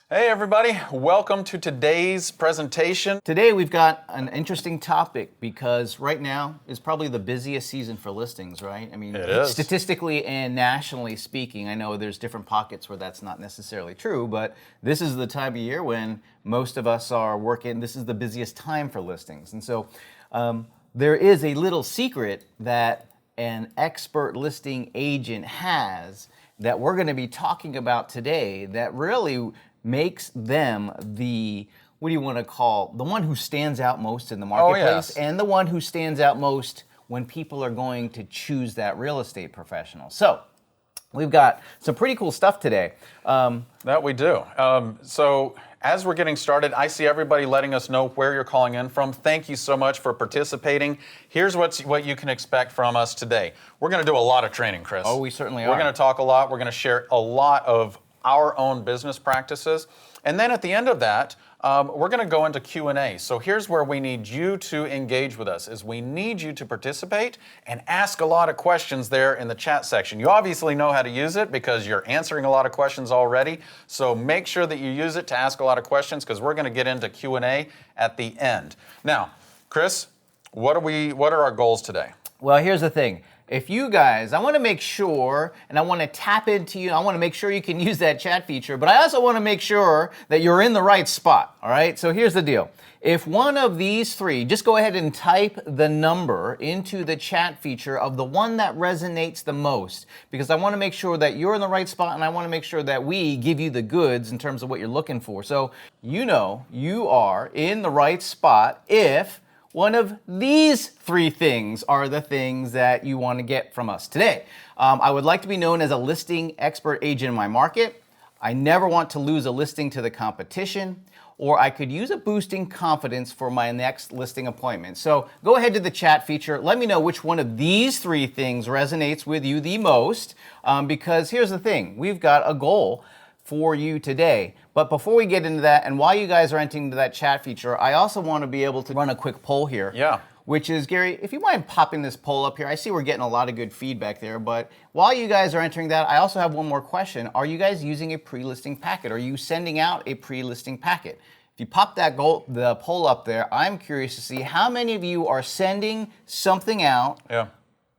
Hey everybody, welcome to today's presentation. Today we've got an interesting topic because right now is probably the busiest season for listings, right? I mean, It is. statistically and nationally speaking, I know there's different pockets where that's not necessarily true, but this is the time of year when most of us are working. This is the busiest time for listings. And so there is a little secret that an expert listing agent has that we're going to be talking about today that really makes them the, what do you want to call, the one who stands out most in the marketplace, yes. and the one who stands out most when people are going to choose that real estate professional. So we've got some pretty cool stuff today. That we do. So as we're getting started, I see everybody letting us know where you're calling in from. Thank you so much for participating. Here's what you can expect from us today. We're going to do a lot of training, Chris. Oh, we certainly are. We're going to talk a lot. We're going to share a lot of our own business practices. And then at the end of that, we're going to go into Q&A. So here's where we need you to engage with us, is we need you to participate and ask a lot of questions there in the chat section. You obviously know how to use it because you're answering a lot of questions already. So make sure that you use it to ask a lot of questions because we're going to get into Q&A at the end. Now, Chris, what are our goals today? Well, here's the thing. If you guys, I want to make sure, and I want to tap into you, I want to make sure you can use that chat feature, but I also want to make sure that you're in the right spot, all right? So here's the deal. If one of these three, just go ahead and type the number into the chat feature of the one that resonates the most, because I want to make sure that you're in the right spot, and I want to make sure that we give you the goods in terms of what you're looking for. So you know you are in the right spot if one of these three things are the things that you want to get from us today. I would like to be known as a listing expert agent in my market. I never want to lose a listing to the competition, or I could use a boosting confidence for my next listing appointment. So go ahead to the chat feature. Let me know which one of these three things resonates with you the most, because here's the thing. We've got a goal for you today. But before we get into that, and while you guys are entering that chat feature, I also want to be able to run a quick poll here. Yeah. Which is, Gary, if you mind popping this poll up here. I see we're getting a lot of good feedback there, but while you guys are entering that, I also have one more question. Are you guys using a pre-listing packet? Are you sending out a pre-listing packet? If you pop the poll up there, I'm curious to see how many of you are sending something out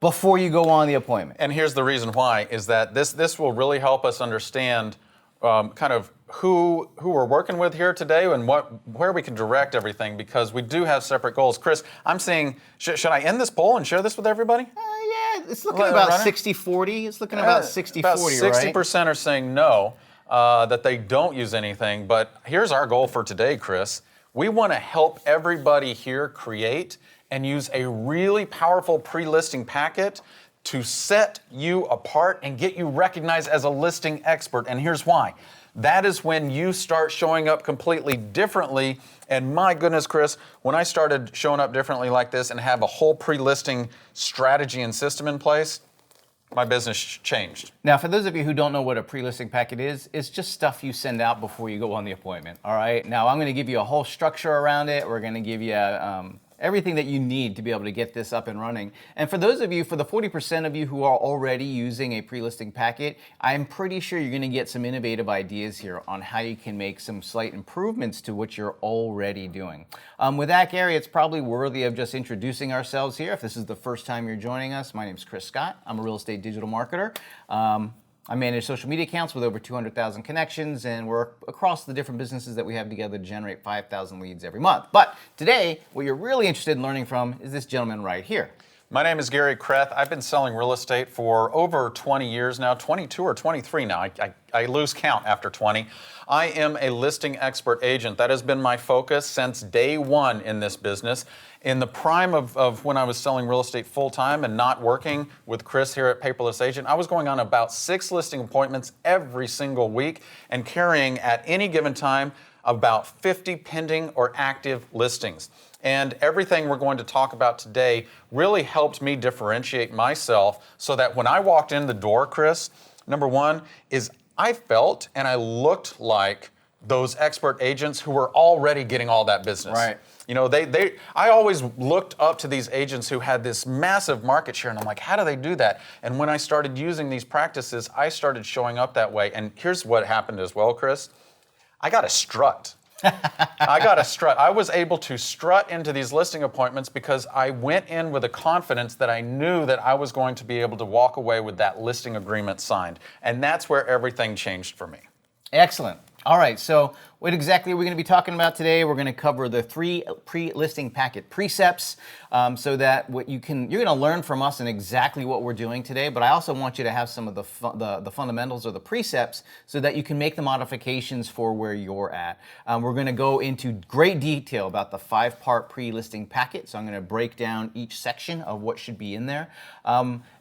before you go on the appointment. And here's the reason why, is that this will really help us understand kind of who we're working with here today and where we can direct everything, because we do have separate goals. Chris, I'm saying, should I end this poll and share this with everybody? Yeah, it's looking about 60-40. It's looking about 60-40, about right? 60% are saying no, that they don't use anything. But here's our goal for today, Chris. We want to help everybody here create and use a really powerful pre-listing packet to set you apart and get you recognized as a listing expert. And here's why. That is when you start showing up completely differently. And my goodness, Chris, when I started showing up differently like this and have a whole pre-listing strategy and system in place, my business changed. Now, for those of you who don't know what a pre-listing packet is, it's just stuff you send out before you go on the appointment, all right? Now, I'm going to give you a whole structure around it. We're going to give you everything that you need to be able to get this up and running. And for those of you, for the 40% of you who are already using a pre-listing packet, I'm pretty sure you're going to get some innovative ideas here on how you can make some slight improvements to what you're already doing. With that, Gary, it's probably worthy of just introducing ourselves here. If this is the first time you're joining us, my name is Chris Scott. I'm a real estate digital marketer. I manage social media accounts with over 200,000 connections, and we're across the different businesses that we have together to generate 5,000 leads every month. But today, what you're really interested in learning from is this gentleman right here. My name is Gary Kreth. I've been selling real estate for over 20 years now, 22 or 23 now. I lose count after 20. I am a listing expert agent. That has been my focus since day one in this business. In the prime of when I was selling real estate full-time and not working with Chris here at Paperless Agent, I was going on about 6 listing appointments every single week and carrying at any given time about 50 pending or active listings. And everything we're going to talk about today really helped me differentiate myself so that when I walked in the door, Chris, number one is I felt and I looked like those expert agents who were already getting all that business. Right. You know, I always looked up to these agents who had this massive market share, and I'm like, how do they do that? And when I started using these practices, I started showing up that way. And here's what happened as well, Chris. I got a strut. I got a strut. I was able to strut into these listing appointments because I went in with a confidence that I knew that I was going to be able to walk away with that listing agreement signed. And that's where everything changed for me. Excellent. All right, so what exactly are we going to be talking about today? We're going to cover the 3 pre-listing packet precepts, so that you're going to learn from us and exactly what we're doing today. But I also want you to have some of the fundamentals or the precepts so that you can make the modifications for where you're at. We're going to go into great detail about the 5-part pre-listing packet. So I'm going to break down each section of what should be in there.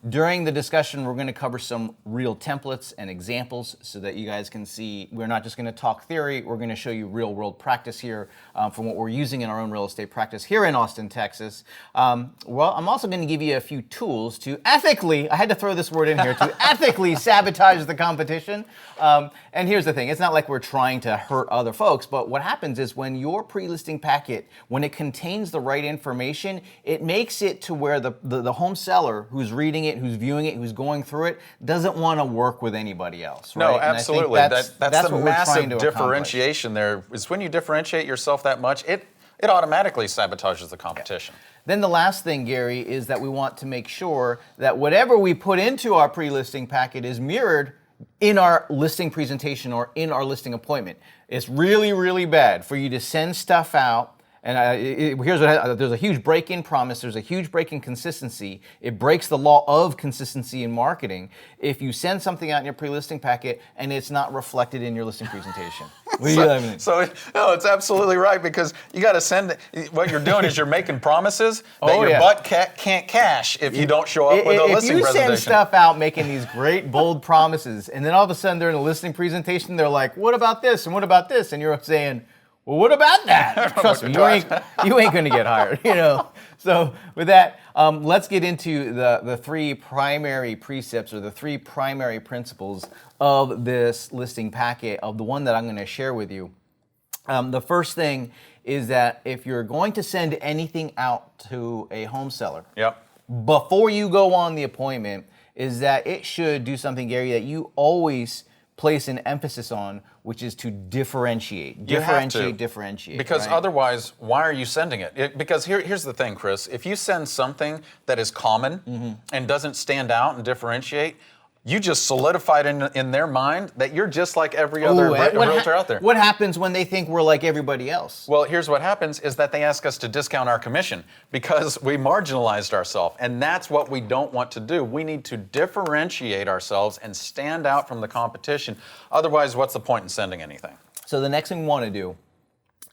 During the discussion, we're going to cover some real templates and examples so that you guys can see we're not just going to talk theory. We're going to show you real world practice here from what we're using in our own real estate practice here in Austin, Texas. Well, I'm also going to give you a few tools to ethically, I had to throw this word in here, to ethically sabotage the competition. And here's the thing, it's not like we're trying to hurt other folks, but what happens is when your pre-listing packet, when it contains the right information, it makes it to where the home seller who's reading it, who's viewing it, who's going through it, doesn't want to work with anybody else. Right? No, absolutely. That's the massive accomplish. differentiation there, is when you differentiate yourself that much, it automatically sabotages the competition. Yeah. Then the last thing, Gary, is that we want to make sure that whatever we put into our pre-listing packet is mirrored in our listing presentation or in our listing appointment. It's really, really bad for you to send stuff out. And here's what there's a huge break-in promise. There's a huge break-in consistency. It breaks the law of consistency in marketing if you send something out in your pre-listing packet and it's not reflected in your listing presentation. It's absolutely right, because you got to send. What you're doing is you're making promises that your butt can't cash if you don't show up with a listing presentation. If you send stuff out making these great bold promises, and then all of a sudden they're in a listing presentation, they're like, "What about this? And what about this?" And you're saying, well, what about that? Trust me, you ain't going to get hired, you know. So with that, let's get into the 3 primary precepts or the 3 primary principles of this listing packet, of the one that I'm going to share with you. The first thing is that if you're going to send anything out to a home seller, before you go on the appointment, is that it should do something, Gary, that you always place an emphasis on, which is to differentiate. Differentiate. Because right? Otherwise, why are you sending it? Because here's the thing, Chris. If you send something that is common and doesn't stand out and differentiate, you just solidified in their mind that you're just like every other realtor out there. What happens when they think we're like everybody else? Well, here's what happens is that they ask us to discount our commission because we marginalized ourselves, and that's what we don't want to do. We need to differentiate ourselves and stand out from the competition. Otherwise, what's the point in sending anything? So the next thing we want to do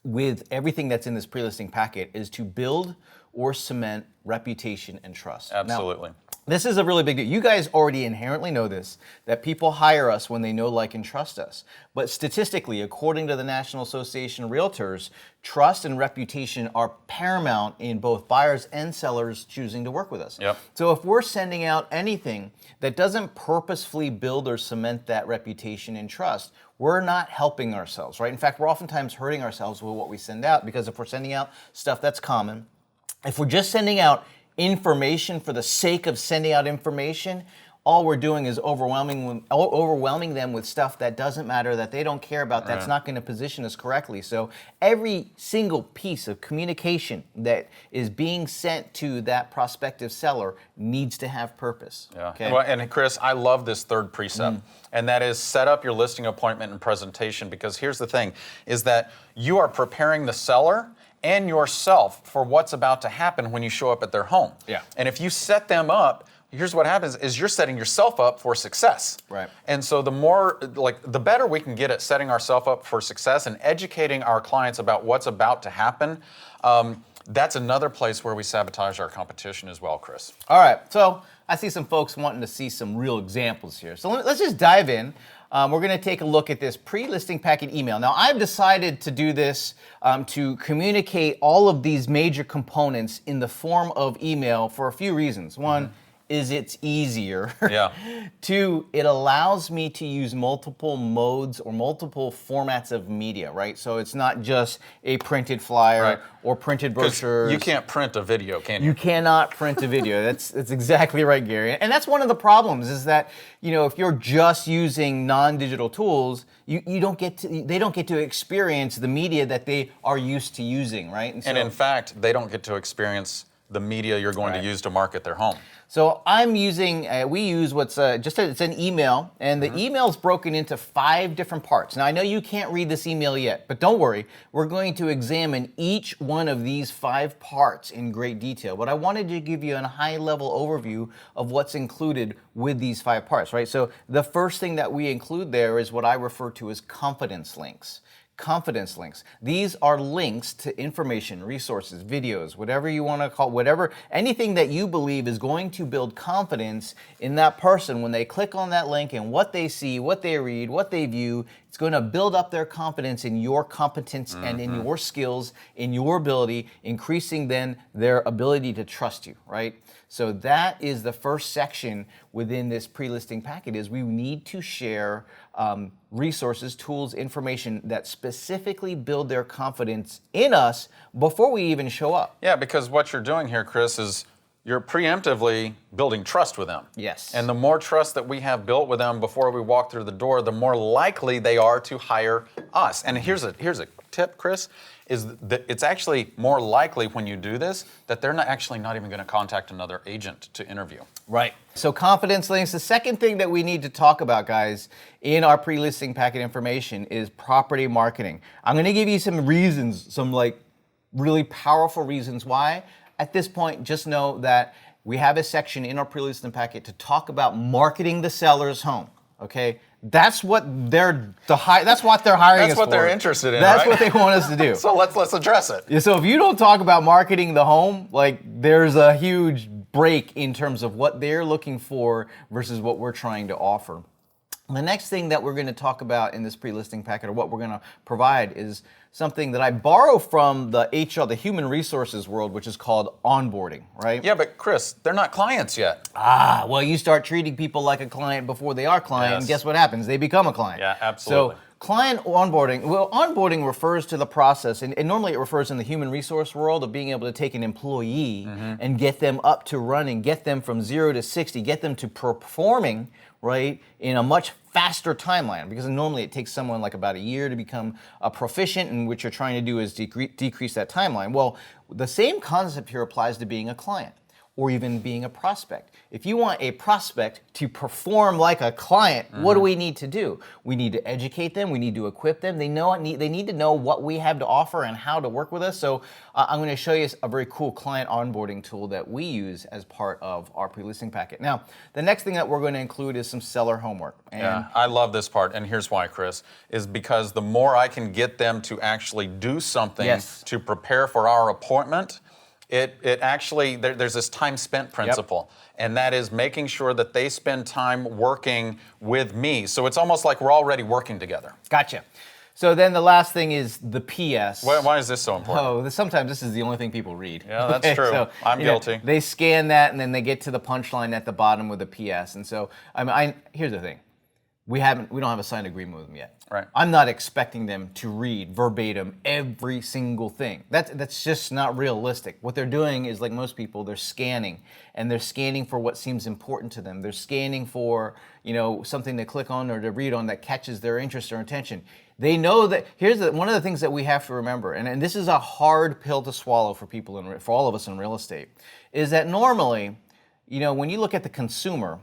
with everything that's in this pre-listing packet is to build or cement reputation and trust. Absolutely. Now, this is a really big deal. You guys already inherently know this, that people hire us when they know, like, and trust us. But statistically, according to the National Association of Realtors, trust and reputation are paramount in both buyers and sellers choosing to work with us. Yep. So if we're sending out anything that doesn't purposefully build or cement that reputation and trust, we're not helping ourselves, right? In fact, we're oftentimes hurting ourselves with what we send out, because if we're sending out stuff that's common, if we're just sending out information for the sake of sending out information, all we're doing is overwhelming them with stuff that doesn't matter, that they don't care about, that's not going to position us correctly. So every single piece of communication that is being sent to that prospective seller needs to have purpose. Yeah. Okay? Well, and Chris, I love this 3rd precept, and that is set up your listing appointment and presentation, because here's the thing, is that you are preparing the seller and yourself for what's about to happen when you show up at their home. Yeah. And if you set them up, here's what happens is you're setting yourself up for success. Right. And so the better we can get at setting ourselves up for success and educating our clients about what's about to happen, that's another place where we sabotage our competition as well, Chris. All right, so I see some folks wanting to see some real examples here. So let's just dive in. We're going to take a look at this pre-listing packet email. Now, I've decided to do this to communicate all of these major components in the form of email for a few reasons. One, is it's easier. Yeah. Two, it allows me to use multiple modes or multiple formats of media, right? So it's not just a printed flyer Right. or printed brochures. You can't print a video, can you? You cannot print a video. That's exactly right, Gary. And that's one of the problems is that, if you're just using non-digital tools, they don't get to experience the media that they are used to using, right? And in fact, they don't get to experience the media you're going to use to market their home. So I'm using, we use what's it's an email, and the email's broken into 5 different parts. Now I know you can't read this email yet, but don't worry. We're going to examine each one of these 5 parts in great detail. But I wanted to give you a high-level overview of what's included with these 5 parts, right? So the first thing that we include there is what I refer to as confidence links. Confidence links. These are links to information, resources, videos, whatever you want to call, anything that you believe is going to build confidence in that person when they click on that link and what they see, what they read, what they view. It's going to build up their confidence in your competence and in your skills, in your ability, increasing then their ability to trust you, right? So that is the first section within this pre-listing packet is we need to share resources, tools, information that specifically build their confidence in us before we even show up. Yeah, because what you're doing here, Chris, is you're preemptively building trust with them. Yes. And the more trust that we have built with them before we walk through the door, the more likely they are to hire us. And here's a tip, Chris, is that it's actually more likely when you do this that they're not even going to contact another agent to interview. Right. So confidence links. The second thing that we need to talk about, guys, in our pre-listing packet information is property marketing. I'm going to give you some reasons, some really powerful reasons why. At this point, just know that we have a section in our pre-listing packet to talk about marketing the seller's home. Okay, that's what they're hiring us for. That's what they're interested in. That's right? what they want us to do. So let's address it. Yeah, so if you don't talk about marketing the home, there's a huge break in terms of what they're looking for versus what we're trying to offer. The next thing that we're going to talk about in this pre-listing packet, or what we're going to provide, is something that I borrow from the HR, the human resources world, which is called onboarding, right? Yeah, but Chris, they're not clients yet. Well, you start treating people like a client before they are client, and guess what happens? They become a client. Yeah, absolutely. So client onboarding, onboarding refers to the process, and normally it refers in the human resource world of being able to take an employee and get them up to running, get them from 0 to 60, get them to performing, right, in a much faster timeline, because normally it takes someone about a year to become a proficient, and what you're trying to do is decrease that timeline. Well, the same concept here applies to being a client or even being a prospect. If you want a prospect to perform like a client, what do we need to do? We need to educate them. We need to equip them. They need to know what we have to offer and how to work with us. So I'm going to show you a very cool client onboarding tool that we use as part of our pre-listing packet. Now, the next thing that we're going to include is some seller homework. Yeah, I love this part, and here's why, Chris, is because the more I can get them to actually do something to prepare for our appointment, it actually, there's this time spent principle, and that is making sure that they spend time working with me. So it's almost like we're already working together. Gotcha. So then the last thing is the PS. Why is this so important? Sometimes this is the only thing people read. Yeah, that's true. So, I'm guilty. They scan that, and then they get to the punchline at the bottom with the PS. And so, here's the thing. We don't have a signed agreement with them yet. Right. I'm not expecting them to read verbatim every single thing. That's just not realistic. What they're doing is, like most people, they're scanning, and they're scanning for what seems important to them. They're scanning for, something to click on or to read on that catches their interest or attention. They know that. One of the things that we have to remember, and this is a hard pill to swallow for people for all of us in real estate, is that normally, when you look at the consumer,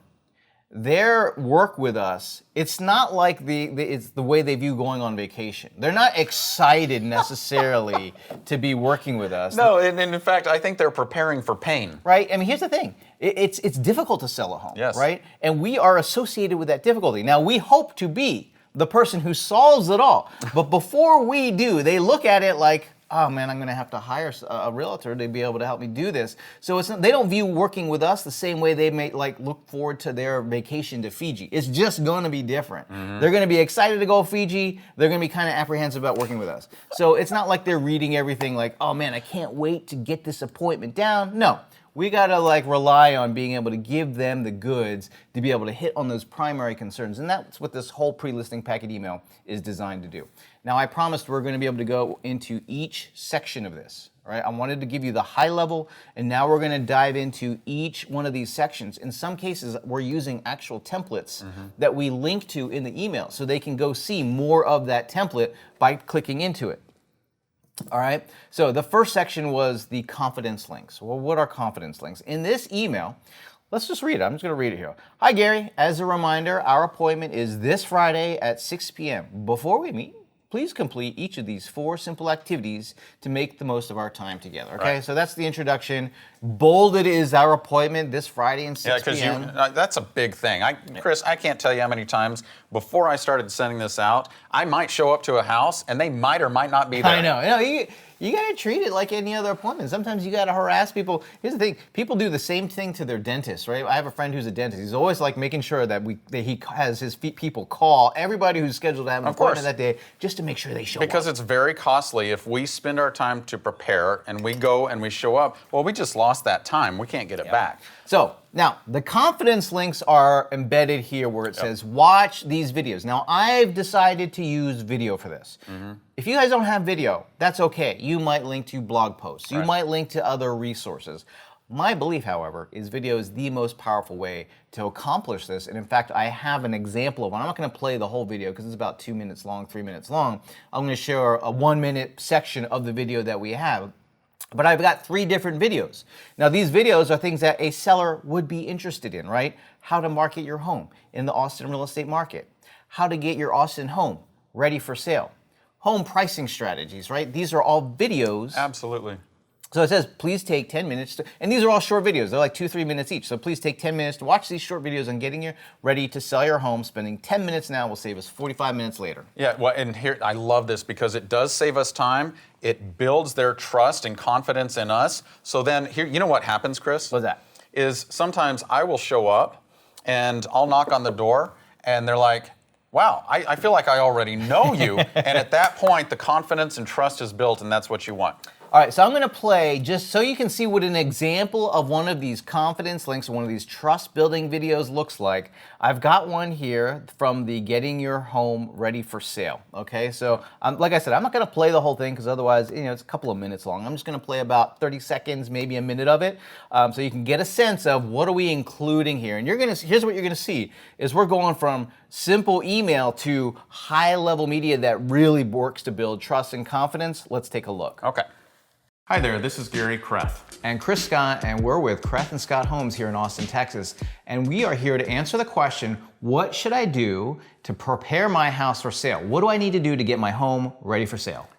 their work with us, it's not like it's the way they view going on vacation. They're not excited necessarily to be working with us. No, and in fact, I think they're preparing for pain. Right? Here's the thing. It's difficult to sell a home, right? And we are associated with that difficulty. Now, we hope to be the person who solves it all. But before we do, they look at it like, oh man, I'm going to have to hire a realtor to be able to help me do this. So they don't view working with us the same way they may look forward to their vacation to Fiji. It's just going to be different. They're going to be excited to go to Fiji. They're going to be kind of apprehensive about working with us. So it's not like they're reading everything like, oh man, I can't wait to get this appointment down. No, we got to like rely on being able to give them the goods to be able to hit on those primary concerns. And that's what this whole pre-listing packet email is designed to do. Now, I promised we're going to be able to go into each section of this. All right, I wanted to give you the high level, and now we're going to dive into each one of these sections. In some cases, we're using actual templates that we link to in the email, so they can go see more of that template by clicking into it. All right, so the first section was the confidence links. Well, what are confidence links? In this email, let's just read it. I'm just going to read it here. Hi, Gary. As a reminder, our appointment is this Friday at 6 p.m. Before we meet, please complete each of these 4 simple activities to make the most of our time together. Okay, right. So that's the introduction. Bolded is our appointment this Friday at 6 p.m. Because that's a big thing. Chris, I can't tell you how many times before I started sending this out, I might show up to a house and they might or might not be there. I know. You got to treat it like any other appointment. Sometimes you got to harass people. Here's the thing. People do the same thing to their dentist, right? I have a friend who's a dentist. He's always like making sure that he has his people call everybody who's scheduled to have an appointment that day just to make sure they show up. Because it's very costly if we spend our time to prepare and we go and we show up. Well, we just lost that time. We can't get it back. So now the confidence links are embedded here where it says watch these videos. Now I've decided to use video for this. If you guys don't have video, that's okay. You might link to blog posts. You might link to other resources. My belief, however, is video is the most powerful way to accomplish this. And in fact, I have an example of one. I'm not going to play the whole video because it's about 2 minutes long, 3 minutes long. I'm going to share a 1-minute section of the video that we have. But I've got 3 different videos. Now, these videos are things that a seller would be interested in, right? How to market your home in the Austin real estate market. How to get your Austin home ready for sale. Home pricing strategies, right? These are all videos. Absolutely. So it says, please take 10 minutes and these are all short videos. They're like 2-3 minutes each. So please take 10 minutes to watch these short videos on getting you ready to sell your home. Spending 10 minutes now will save us 45 minutes later. Yeah, well, and here, I love this because it does save us time. It builds their trust and confidence in us. So then here, you know what happens, Chris? What's that? Is sometimes I will show up and I'll knock on the door and they're like, wow, I feel like I already know you. And at that point, the confidence and trust is built, and that's what you want. All right, so I'm going to play just so you can see what an example of one of these confidence links, one of these trust-building videos looks like. I've got one here from the Getting Your Home Ready for Sale. Okay, so like I said, I'm not going to play the whole thing because otherwise, it's a couple of minutes long. I'm just going to play about 30 seconds, maybe a minute of it, so you can get a sense of what are we including here. And here's what you're going to see is we're going from simple email to high-level media that really works to build trust and confidence. Let's take a look. Okay. Hi there, this is Gary Kreth. And Chris Scott, and we're with Kreth and Scott Homes here in Austin, Texas. And we are here to answer the question, what should I do to prepare my house for sale? What do I need to do to get my home ready for sale?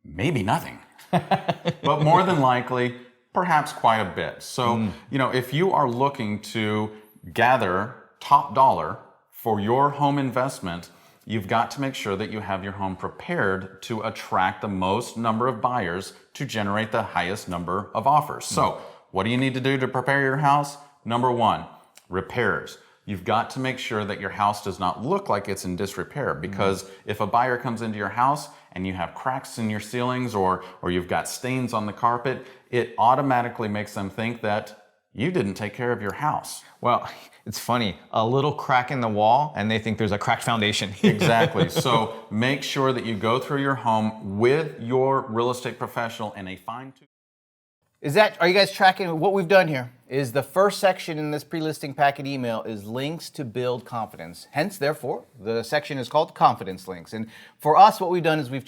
Maybe nothing. But more than likely, perhaps quite a bit. So, if you are looking to gather top dollar for your home investment, you've got to make sure that you have your home prepared to attract the most number of buyers to generate the highest number of offers. So, what do you need to do to prepare your house? Number 1, repairs. You've got to make sure that your house does not look like it's in disrepair, because if a buyer comes into your house and you have cracks in your ceilings or you've got stains on the carpet, it automatically makes them think that you didn't take care of your house. Well, it's funny, a little crack in the wall and they think there's a cracked foundation. Exactly. So make sure that you go through your home with your real estate professional in a fine-tooth. Are you guys tracking what we've done here? Is the first section in this pre-listing packet email is links to build confidence. Hence, therefore, the section is called confidence links. And for us, what we've done is we've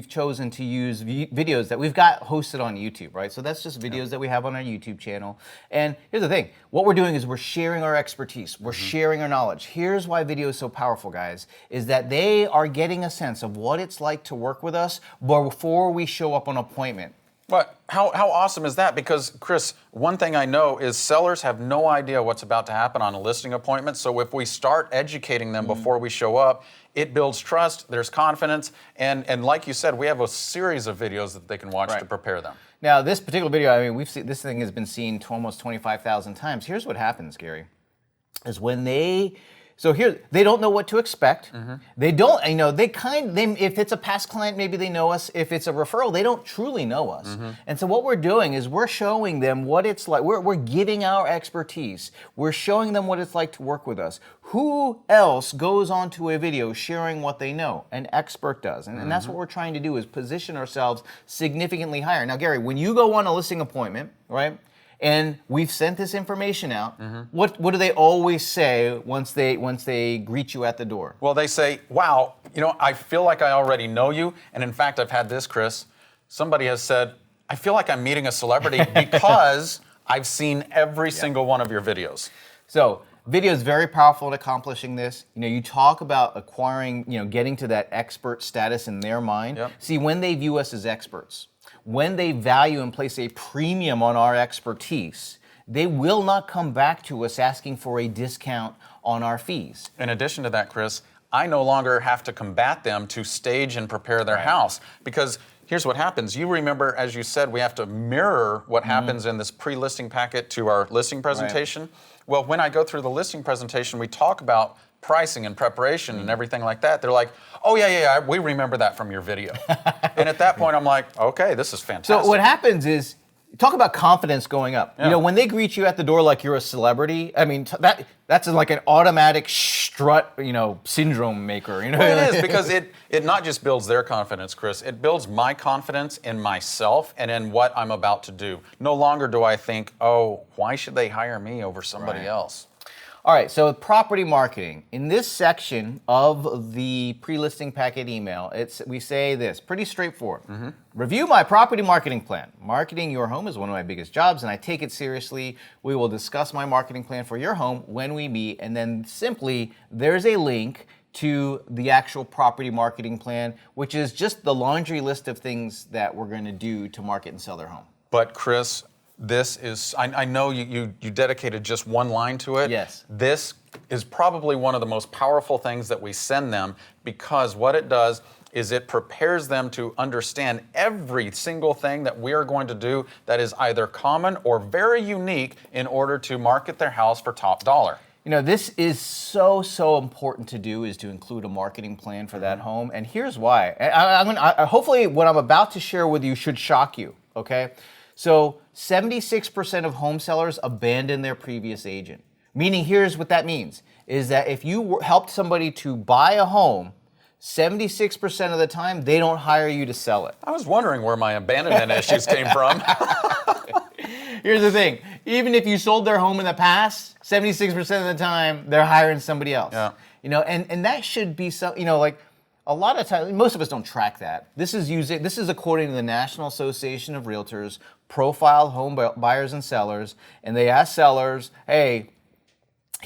chosen to use videos that we've got hosted on YouTube, right? So that's just videos that we have on our YouTube channel. And here's the thing, what we're doing is we're sharing our expertise, we're sharing our knowledge. Here's why video is so powerful, guys, is that they are getting a sense of what it's like to work with us before we show up on appointment. But how awesome is that? Because, Chris, one thing I know is sellers have no idea what's about to happen on a listing appointment. So if we start educating them before we show up, it builds trust, there's confidence, and like you said, we have a series of videos that they can watch to prepare them. Now, this particular video, we've seen this thing has been seen almost 25,000 times. Here's what happens, Gary, is when they So here, they don't know what to expect. They don't, if it's a past client, maybe they know us. If it's a referral, they don't truly know us. And so what we're doing is we're showing them what it's like. We're giving our expertise. We're showing them what it's like to work with us. Who else goes onto a video sharing what they know? An expert does. And that's what we're trying to do, is position ourselves significantly higher. Now, Gary, when you go on a listing appointment, right? And we've sent this information out. What do they always say once they greet you at the door? Well, they say, wow, I feel like I already know you. And in fact, I've had this, Chris. Somebody has said, I feel like I'm meeting a celebrity because I've seen every single one of your videos. So video is very powerful in accomplishing this. You talk about acquiring, getting to that expert status in their mind. Yep. See, when they view us as experts, when they value and place a premium on our expertise, they will not come back to us asking for a discount on our fees. In addition to that, Chris, I no longer have to combat them to stage and prepare their house, because here's what happens. You remember, as you said, we have to mirror what happens in this pre-listing packet to our listing presentation. Right. Well, when I go through the listing presentation, we talk about pricing and preparation and everything like that. They're like, oh yeah, we remember that from your video. And at that point, I'm like, okay, this is fantastic. So what happens is, talk about confidence going up. Yeah. When they greet you at the door like you're a celebrity, I mean, that's like an automatic strut, syndrome maker. Well, it is, because it not just builds their confidence, Chris. It builds my confidence in myself and in what I'm about to do. No longer do I think, oh, why should they hire me over somebody else? All right, so property marketing. In this section of the pre-listing packet email, we say this, pretty straightforward. Review my property marketing plan. Marketing your home is one of my biggest jobs, and I take it seriously. We will discuss my marketing plan for your home when we meet, and then simply there's a link to the actual property marketing plan, which is just the laundry list of things that we're going to do to market and sell their home. But Chris, this is, I know you dedicated just one line to it. Yes. This is probably one of the most powerful things that we send them, because what it does is it prepares them to understand every single thing that we are going to do that is either common or very unique in order to market their house for top dollar. This is so important to do, is to include a marketing plan for that home. And here's why. Hopefully what I'm about to share with you should shock you, okay? So 76% of home sellers abandon their previous agent. Meaning, here's what that means, is that if you helped somebody to buy a home, 76% of the time, they don't hire you to sell it. I was wondering where my abandonment issues came from. Here's the thing. Even if you sold their home in the past, 76% of the time, they're hiring somebody else. Yeah. And that should be so, like, a lot of times, most of us don't track that. This is according to the National Association of Realtors, profile home buyers and sellers, and they ask sellers, hey,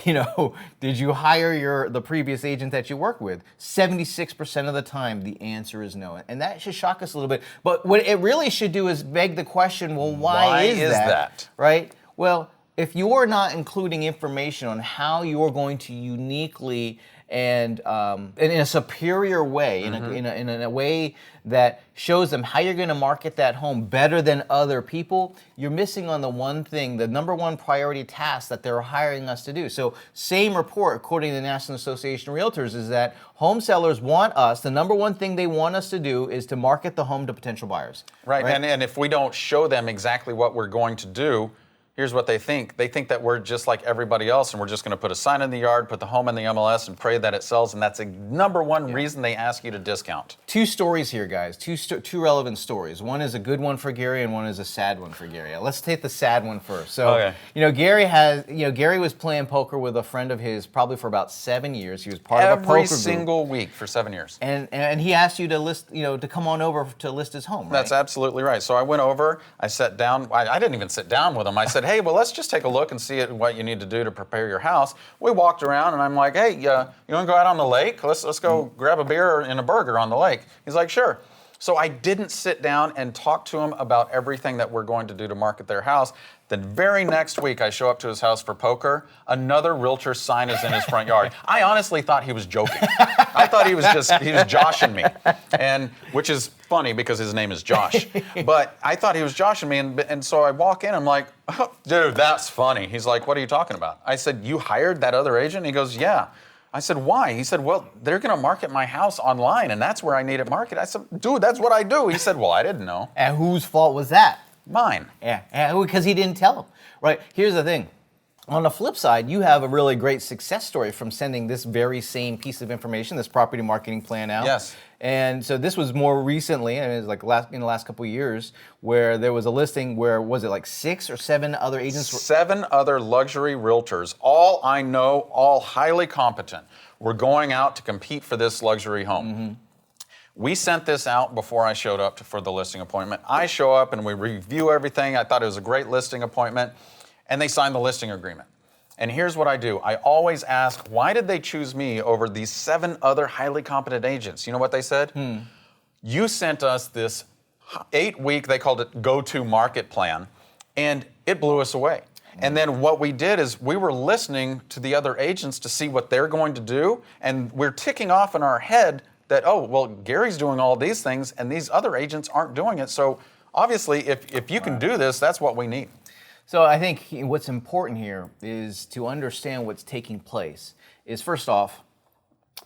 did you hire the previous agent that you work with? 76% of the time, the answer is no. And that should shock us a little bit. But what it really should do is beg the question, well, why is that? Right? Well, if you're not including information on how you're going to uniquely and in a superior way, in a way that shows them how you're going to market that home better than other people, you're missing on the one thing, the number one priority task that they're hiring us to do. So same report, according to the National Association of Realtors, is that home sellers want us, the number one thing they want us to do is to market the home to potential buyers. Right? And if we don't show them exactly what we're going to do, here's what they think. They think that we're just like everybody else and we're just going to put a sign in the yard, put the home in the MLS, and pray that it sells. And that's a number one reason they ask you to discount. Two stories here, guys. Two relevant stories. One is a good one for Gary and one is a sad one for Gary. Let's take the sad one first. So, Gary was playing poker with a friend of his probably for about 7 years. He was part of a poker group. Every single week for 7 years. And he asked you to list, to come on over to list his home, right? That's absolutely right. So I went over, I sat down. I didn't even sit down with him. I said, hey, well, let's just take a look and see what you need to do to prepare your house. We walked around and I'm like, hey, you want to go out on the lake? Let's go grab a beer and a burger on the lake. He's like, sure. So I didn't sit down and talk to him about everything that we're going to do to market their house. The very next week, I show up to his house for poker. Another realtor sign is in his front yard. I honestly thought he was joking. I thought he was joshing me, and which is funny because his name is Josh. But I thought he was joshing me, and so I walk in. I'm like, oh, dude, that's funny. He's like, what are you talking about? I said, you hired that other agent? He goes, yeah. I said, why? He said, well, they're going to market my house online, and that's where I need it marketed. I said, dude, that's what I do. He said, well, I didn't know. And whose fault was that? Mine. Yeah, because he didn't tell him. Right, here's the thing. On the flip side, you have a really great success story from sending this very same piece of information, this property marketing plan out. Yes. And so this was more recently, and it was like in the last couple of years, where there was a listing where, was it like 6 or 7 other agents? 7 other luxury realtors, all I know, all highly competent, were going out to compete for this luxury home. Mm-hmm. We sent this out before I showed up for the listing appointment. I show up and we review everything. I thought it was a great listing appointment. And they signed the listing agreement. And here's what I do. I always ask, why did they choose me over these 7 other highly competent agents? You know what they said? You sent us this 8-week, they called it go-to market plan, and it blew us away. And then what we did is we were listening to the other agents to see what they're going to do, and we're ticking off in our head that, oh, well, Gary's doing all these things, and these other agents aren't doing it. So obviously, if you can do this, that's what we need. So I think what's important here is to understand what's taking place. Is first off,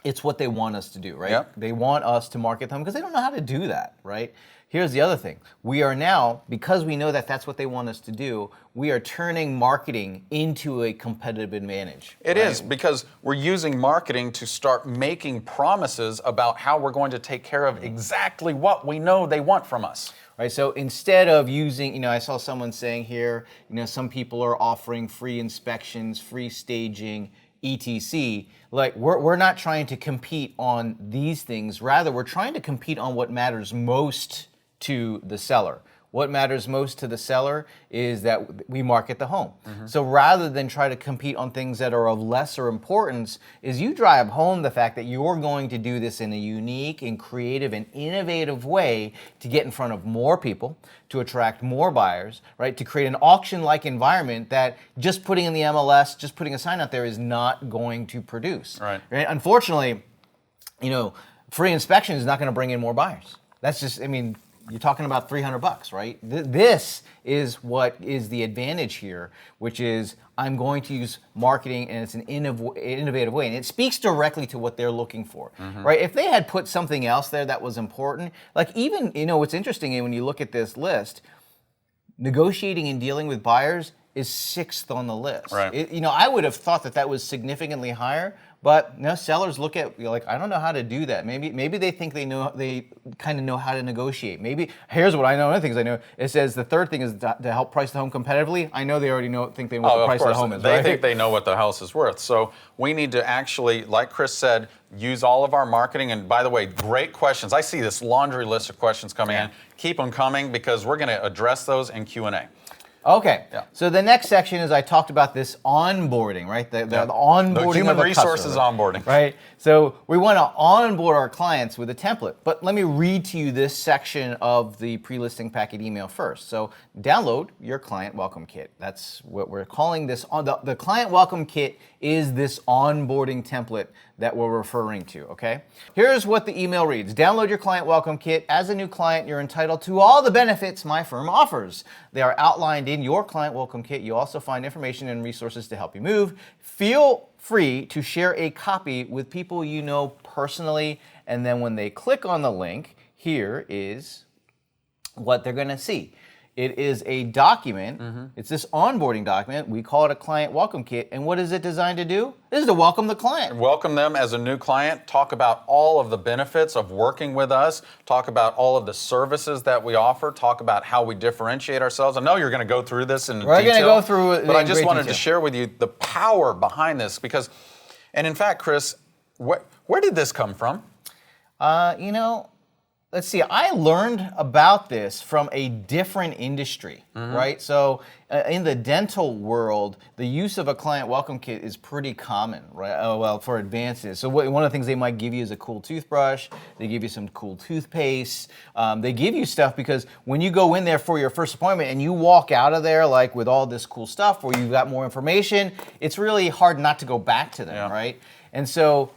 it's what they want us to do, right? Yep. They want us to market them because they don't know how to do that, right? Here's the other thing. We are now, because we know that that's what they want us to do, we are turning marketing into a competitive advantage. It is, because we're using marketing to start making promises about how we're going to take care of exactly what we know they want from us. Right, so instead of using, I saw someone saying here, some people are offering free inspections, free staging, etc. Like, we're not trying to compete on these things. Rather, we're trying to compete on what matters most to the seller. What matters most to the seller is that we market the home. Mm-hmm. So rather than try to compete on things that are of lesser importance, is you drive home the fact that you're going to do this in a unique and creative and innovative way to get in front of more people, to attract more buyers, right? To create an auction-like environment that just putting in the MLS, just putting a sign out there is not going to produce. Right? Unfortunately, free inspection is not going to bring in more buyers. That's just, you're talking about $300, right? This is what is the advantage here, which is I'm going to use marketing, and it's an innovative way, and it speaks directly to what they're looking for, right? If they had put something else there that was important, like even, what's interesting when you look at this list, negotiating and dealing with buyers is 6th on the list. Right. I would have thought that was significantly higher, but sellers look at I don't know how to do that. Maybe they think they kind of know how to negotiate. Maybe here's what I know. Other things I know. It says the third thing is to help price the home competitively. I know they already think they know what the price of the home is. They think they know what the house is worth. So we need to actually, like Chris said, use all of our marketing. And by the way, great questions. I see this laundry list of questions coming in. Keep them coming, because we're going to address those in Q&A. Okay, Yeah. So the next section is I talked about this onboarding, right? The onboarding The human of a resources customer, onboarding. right? So we want to onboard our clients with a template. But let me read to you this section of the pre-listing packet email first. So download your client welcome kit. That's what we're calling this. The client welcome kit is this onboarding template that we're referring to, okay? Here's what the email reads. Download your client welcome kit. As a new client, you're entitled to all the benefits my firm offers. They are outlined in your client welcome kit. You also find information and resources to help you move. Feel free to share a copy with people you know personally, and then when they click on the link, here is what they're gonna see. It is a document. It's this onboarding document. We call it a client welcome kit. And what is it designed to do? This is to welcome the client. Welcome them as a new client. Talk about all of the benefits of working with us. Talk about all of the services that we offer. Talk about how we differentiate ourselves. I know you're going to go through this in detail. We're going to go through it, but I just wanted to share with you the power behind this, because, and in fact, Chris, where did this come from? Let's see, I learned about this from a different industry, right? So in the dental world, the use of a client welcome kit is pretty common, right? For advances. So one of the things they might give you is a cool toothbrush. They give you some cool toothpaste. They give you stuff because when you go in there for your first appointment and you walk out of there with all this cool stuff where you've got more information, it's really hard not to go back to them, right? And so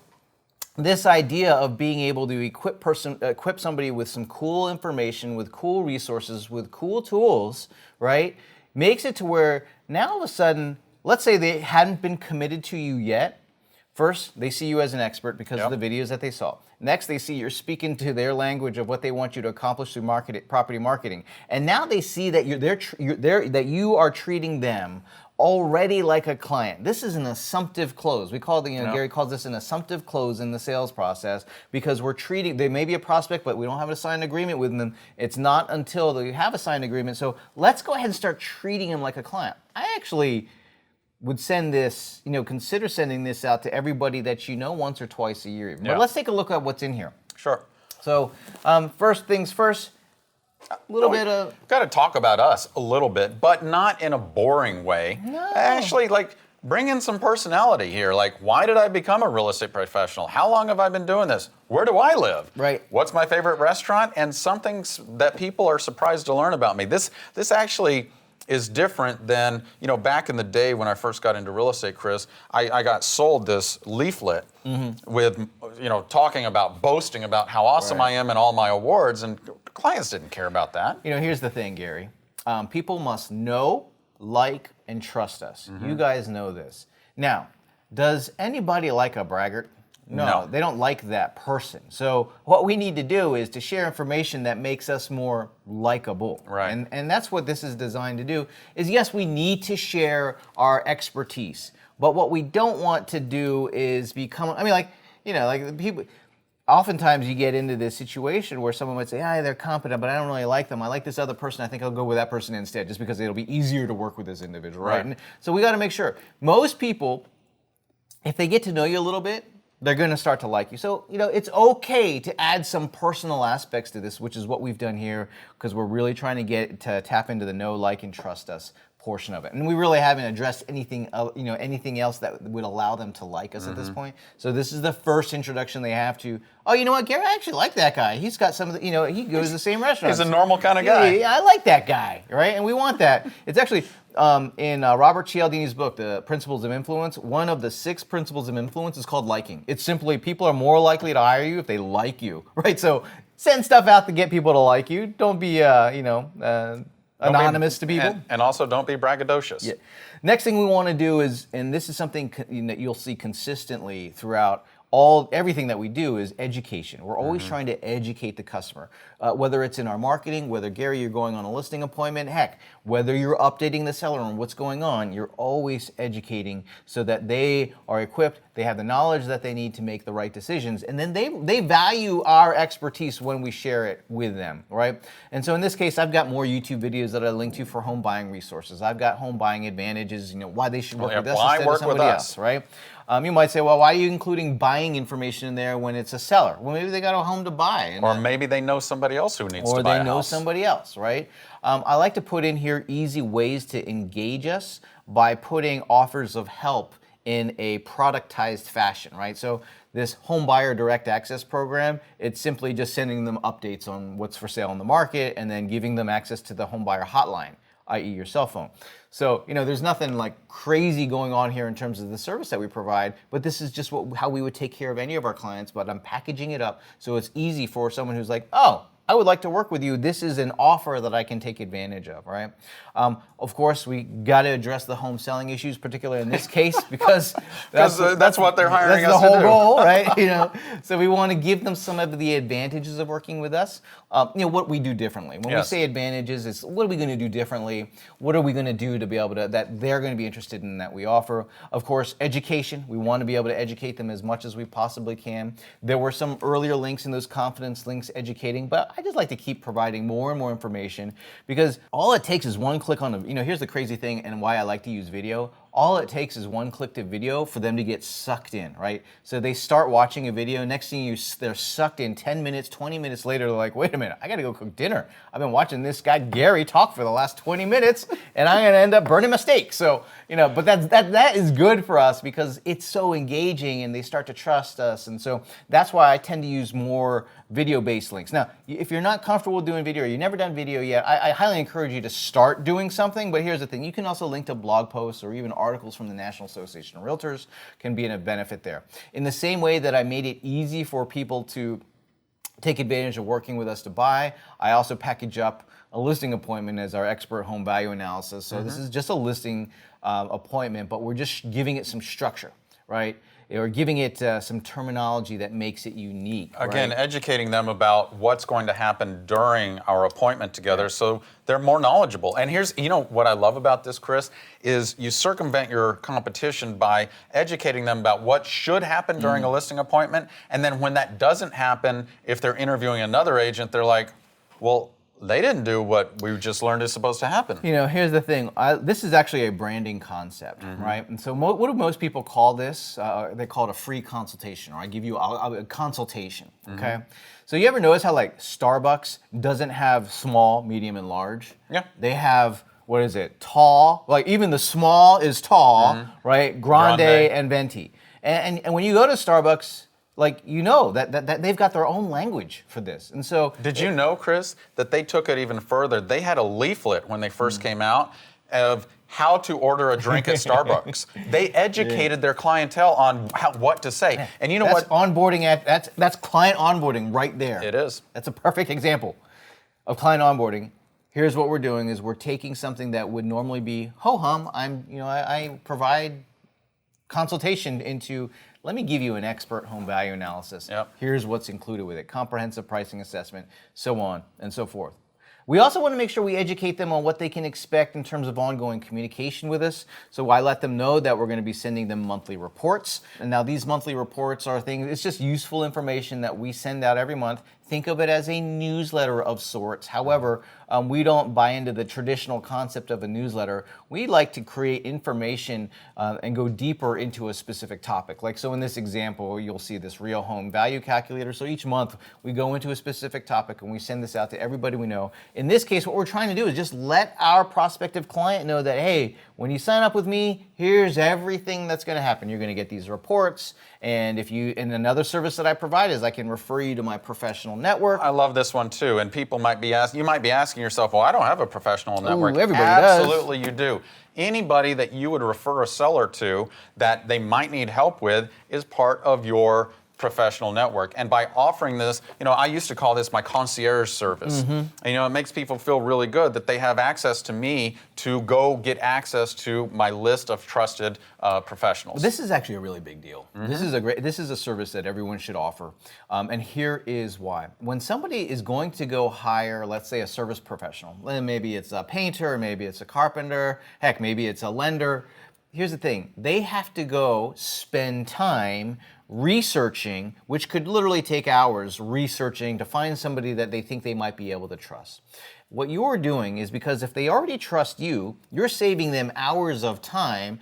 this idea of being able to equip somebody with some cool information, with cool resources, with cool tools, right, makes it to where now all of a sudden, let's say they hadn't been committed to you yet. First, they see you as an expert because of the videos that they saw. Next, they see you're speaking to their language of what they want you to accomplish through property marketing. And now they see that that you are treating them already like a client. This is an assumptive close. We call Gary calls this an assumptive close in the sales process, because we're treating, they may be a prospect, but we don't have a signed agreement with them. It's not until they have a signed agreement. So let's go ahead and start treating them like a client. I actually would send this, consider sending this out to everybody that you know once or twice a year. But let's take a look at what's in here. Sure. So first things first, a little bit of... Got to talk about us a little bit, but not in a boring way. No. Actually, bring in some personality here. Why did I become a real estate professional? How long have I been doing this? Where do I live? Right. What's my favorite restaurant? And something that people are surprised to learn about me. This actually is different than, back in the day when I first got into real estate, Chris, I got sold this leaflet with, talking about, boasting about how awesome I am and all my awards, and clients didn't care about that. Here's the thing, Gary. People must know, like, and trust us. You guys know this. Now, does anybody like a braggart? No, they don't like that person. So what we need to do is to share information that makes us more likable. Right. And that's what this is designed to do, is yes, we need to share our expertise. But what we don't want to do is become, people, oftentimes you get into this situation where someone might say, they're competent, but I don't really like them. I like this other person. I think I'll go with that person instead, just because it'll be easier to work with this individual, right? And so we got to make sure. Most people, if they get to know you a little bit, they're going to start to like you. So, it's okay to add some personal aspects to this, which is what we've done here, because we're really trying to get to tap into the know, like, and trust us portion of it. And we really haven't addressed anything else that would allow them to like us at this point. So this is the first introduction they have to, oh, you know what, Gary, I actually like that guy. He's got some of the, he goes to the same restaurant. He's a normal kind of guy. Yeah, I like that guy, right? And we want that. It's actually, in Robert Cialdini's book, The Principles of Influence, one of the 6 principles of influence is called liking. It's simply, people are more likely to hire you if they like you, right? So send stuff out to get people to like you. Don't be, anonymous to people. And also don't be braggadocious. Yeah. Next thing we want to do is, and this is something that you'll see consistently throughout everything that we do, is education. We're always trying to educate the customer, whether it's in our marketing, whether, Gary, you're going on a listing appointment, heck, whether you're updating the seller on what's going on, you're always educating so that they are equipped, they have the knowledge that they need to make the right decisions, and then they value our expertise when we share it with them, right? And so in this case, I've got more YouTube videos that I link to for home buying resources. I've got home buying advantages, why they should work with us instead of somebody else, right? You might say, well, why are you including buying information in there when it's a seller? Well, maybe they got a home to buy. Or maybe they know somebody else who needs to buy a house. Or they know somebody else, right? I like to put in here easy ways to engage us by putting offers of help in a productized fashion, right? So this home buyer direct access program, it's simply just sending them updates on what's for sale in the market and then giving them access to the home buyer hotline, i.e. your cell phone. So, there's nothing like crazy going on here in terms of the service that we provide, but this is just how we would take care of any of our clients, but I'm packaging it up so it's easy for someone who's like, oh, I would like to work with you. This is an offer that I can take advantage of, right? Of course, we got to address the home selling issues, particularly in this case, because that's what they're hiring us to do. That's the whole goal, right? So we want to give them some of the advantages of working with us. What we do differently. When we say advantages, it's what are we going to do differently? What are we going to do to be able to, that they're going to be interested in, that we offer? Of course, education. We want to be able to educate them as much as we possibly can. There were some earlier links in those confidence links educating, but I just like to keep providing more and more information, because all it takes is one click on here's the crazy thing and why I like to use video. All it takes is one click to video for them to get sucked in, right? So they start watching a video, next thing they're sucked in 10 minutes, 20 minutes later, they're like, wait a minute, I gotta go cook dinner. I've been watching this guy, Gary, talk for the last 20 minutes, and I'm gonna end up burning my steak. So, but that is good for us because it's so engaging and they start to trust us. And so that's why I tend to use more video-based links. Now, if you're not comfortable doing video or you've never done video yet, I highly encourage you to start doing something, but here's the thing. You can also link to blog posts or even articles from the National Association of Realtors can be a benefit there. In the same way that I made it easy for people to take advantage of working with us to buy, I also package up a listing appointment as our expert home value analysis. So this is just a listing appointment, but we're just giving it some structure, right? or giving it some terminology that makes it unique. Again, right? educating them about what's going to happen during our appointment together so they're more knowledgeable. And here's, what I love about this, Chris, is you circumvent your competition by educating them about what should happen during a listing appointment. And then when that doesn't happen, if they're interviewing another agent, they're like, well, they didn't do what we just learned is supposed to happen. Here's the thing. This is actually a branding concept, right? And so what do most people call this? They call it a free consultation, or I give you a consultation, okay? So you ever notice how like Starbucks doesn't have small, medium, and large? Yeah. They have, what is it, tall, like even the small is tall, right? Grande and venti. And when you go to Starbucks, like that they've got their own language for this. And so did you know, Chris, that they took it even further? They had a leaflet when they first came out of how to order a drink at Starbucks. They educated their clientele on what to say. And you know that's what? Onboarding that's client onboarding right there. It is. That's a perfect example of client onboarding. Here's what we're doing is we're taking something that would normally be ho-hum. I provide consultation into, let me give you an expert home value analysis. Yep. Here's what's included with it, comprehensive pricing assessment, so on and so forth. We also want to make sure we educate them on what they can expect in terms of ongoing communication with us. So I let them know that we're going to be sending them monthly reports. And now these monthly reports are things, it's just useful information that we send out every month. Think of it as a newsletter of sorts. However, we don't buy into the traditional concept of a newsletter. We like to create information and go deeper into a specific topic. Like so in this example, you'll see this real home value calculator. So each month we go into a specific topic and we send this out to everybody we know. In this case, what we're trying to do is just let our prospective client know that, hey, when you sign up with me, here's everything that's going to happen. You're going to get these reports. And another service that I provide is I can refer you to my professional network. I love this one too. And people might be asking yourself, well, I don't have a professional network. Ooh, everybody does. Absolutely you do. Anybody that you would refer a seller to that they might need help with is part of your professional network. And by offering this, I used to call this my concierge service. And, it makes people feel really good that they have access to me to go get access to my list of trusted professionals. This is actually a really big deal. This is a service that everyone should offer. And here is why. When somebody is going to go hire, let's say, a service professional, maybe it's a painter, maybe it's a carpenter, heck, maybe it's a lender. Here's the thing. They have to go spend time researching, which could literally take hours, researching to find somebody that they think they might be able to trust. What you're doing is, because if they already trust you, you're saving them hours of time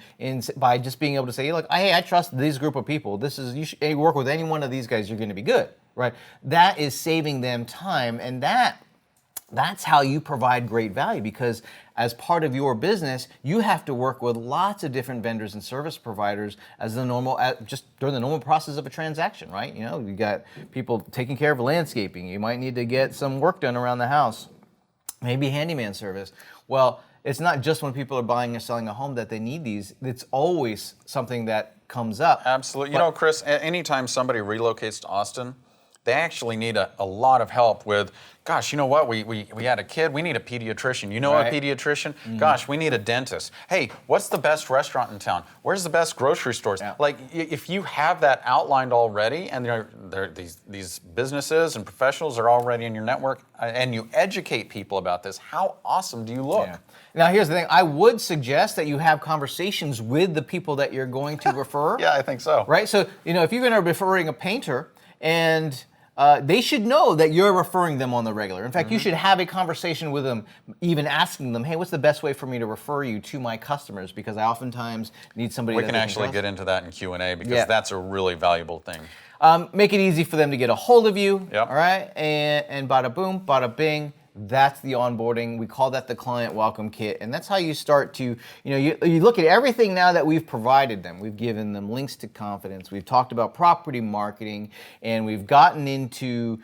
by just being able to say, look, hey, I trust this group of people. You should work with any one of these guys, you're going to be good, right? That is saving them time, and that's how you provide great value, because as part of your business, you have to work with lots of different vendors and service providers just during the normal process of a transaction, right? You got people taking care of landscaping. You might need to get some work done around the house, maybe handyman service. Well, it's not just when people are buying or selling a home that they need these. It's always something that comes up. Absolutely. Chris, anytime somebody relocates to Austin, they actually need a lot of help with, gosh, you know what, we had a kid, we need a pediatrician. You know a pediatrician? Gosh, we need a dentist. Hey, what's the best restaurant in town? Where's the best grocery stores? Yeah. Like, if you have that outlined already, and these businesses and professionals are already in your network, and you educate people about this, how awesome do you look? Yeah. Now, here's the thing. I would suggest that you have conversations with the people that you're going to refer. Yeah, I think so. Right? So, if you're going to be referring a painter, and they should know that you're referring them on the regular. In fact, you should have a conversation with them, even asking them, hey, what's the best way for me to refer you to my customers? Because I oftentimes need somebody we can actually get into that in Q&A, because that's a really valuable thing. Make it easy for them to get a hold of you, Yep. all right? And bada boom, bada bing. That's the onboarding. We call that the client welcome kit. And that's how you start to, you look at everything now that we've provided them. We've given them links to confidence. We've talked about property marketing, and we've gotten into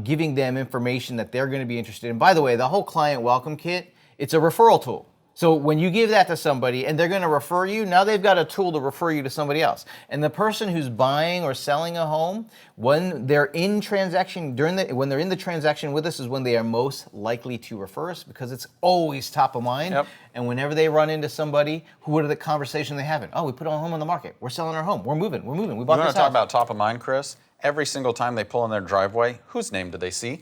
giving them information that they're going to be interested in. By the way, the whole client welcome kit, it's a referral tool. So when you give that to somebody and they're going to refer you, now they've got a tool to refer you to somebody else. And the person who's buying or selling a home, when they're in transaction, when they're in the transaction with us is when they are most likely to refer us, because it's always top of mind. Yep. And whenever they run into somebody, what are the conversation they having? Oh, we put our home on the market. We're selling our home. We're moving. We bought You this want house. to talk about top of mind, Chris? Every single time they pull in their driveway, whose name do they see?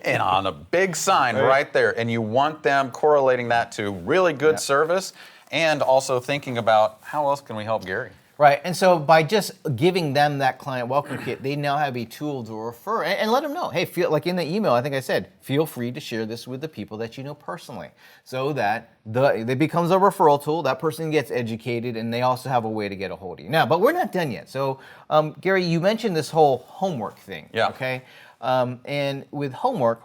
And on a big sign right there. And you want them correlating that to really good service and also thinking about how else can we help Gary? Right, and so by just giving them that client welcome kit, they now have a tool to refer and let them know, hey, feel like in the email, I think I said, feel free to share this with the people that you know personally, so that it becomes a referral tool, that person gets educated, and they also have a way to get a hold of you. Now, but we're not done yet. So, Gary, you mentioned this whole homework thing, okay? And with homework,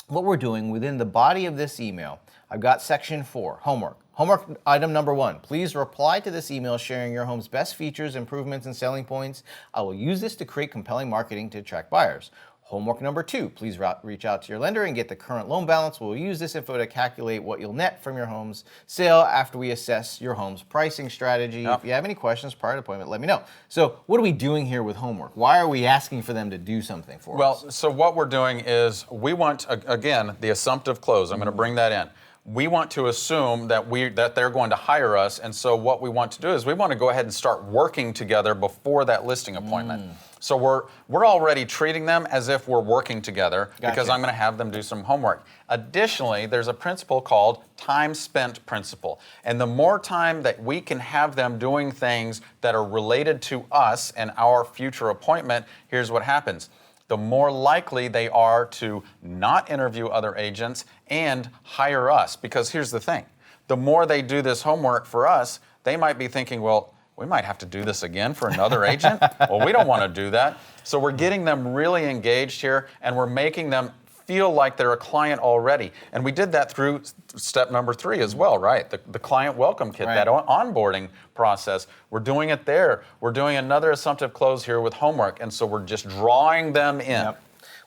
what we're doing within the body of this email, I've got section 4, homework. Homework item number 1, please reply to this email sharing your home's best features, improvements, and selling points. I will use this to create compelling marketing to attract buyers. Homework number 2, please reach out to your lender and get the current loan balance. We'll use this info to calculate what you'll net from your home's sale after we assess your home's pricing strategy. If you have any questions prior to appointment, let me know. So what are we doing here with homework? Why are we asking for them to do something for us? Well, so what we're doing is we want, again, the assumptive close. I'm going to bring that in. We want to assume that they're going to hire us, and so what we want to do is we want to go ahead and start working together before that listing appointment. So we're already treating them as if we're working together because I'm going to have them do some homework. Additionally, there's a principle called time spent principle, and the more time that we can have them doing things that are related to us and our future appointment, here's what happens. The more likely they are to not interview other agents and hire us. Because here's the thing, the more they do this homework for us, they might be thinking, well, we might have to do this again for another agent. Well, we don't want to do that. So we're getting them really engaged here, and we're making them feel like they're a client already. And we did that through step number 3 as well, right? The client welcome kit, that onboarding process. We're doing it there. We're doing another assumptive close here with homework. And so we're just drawing them in.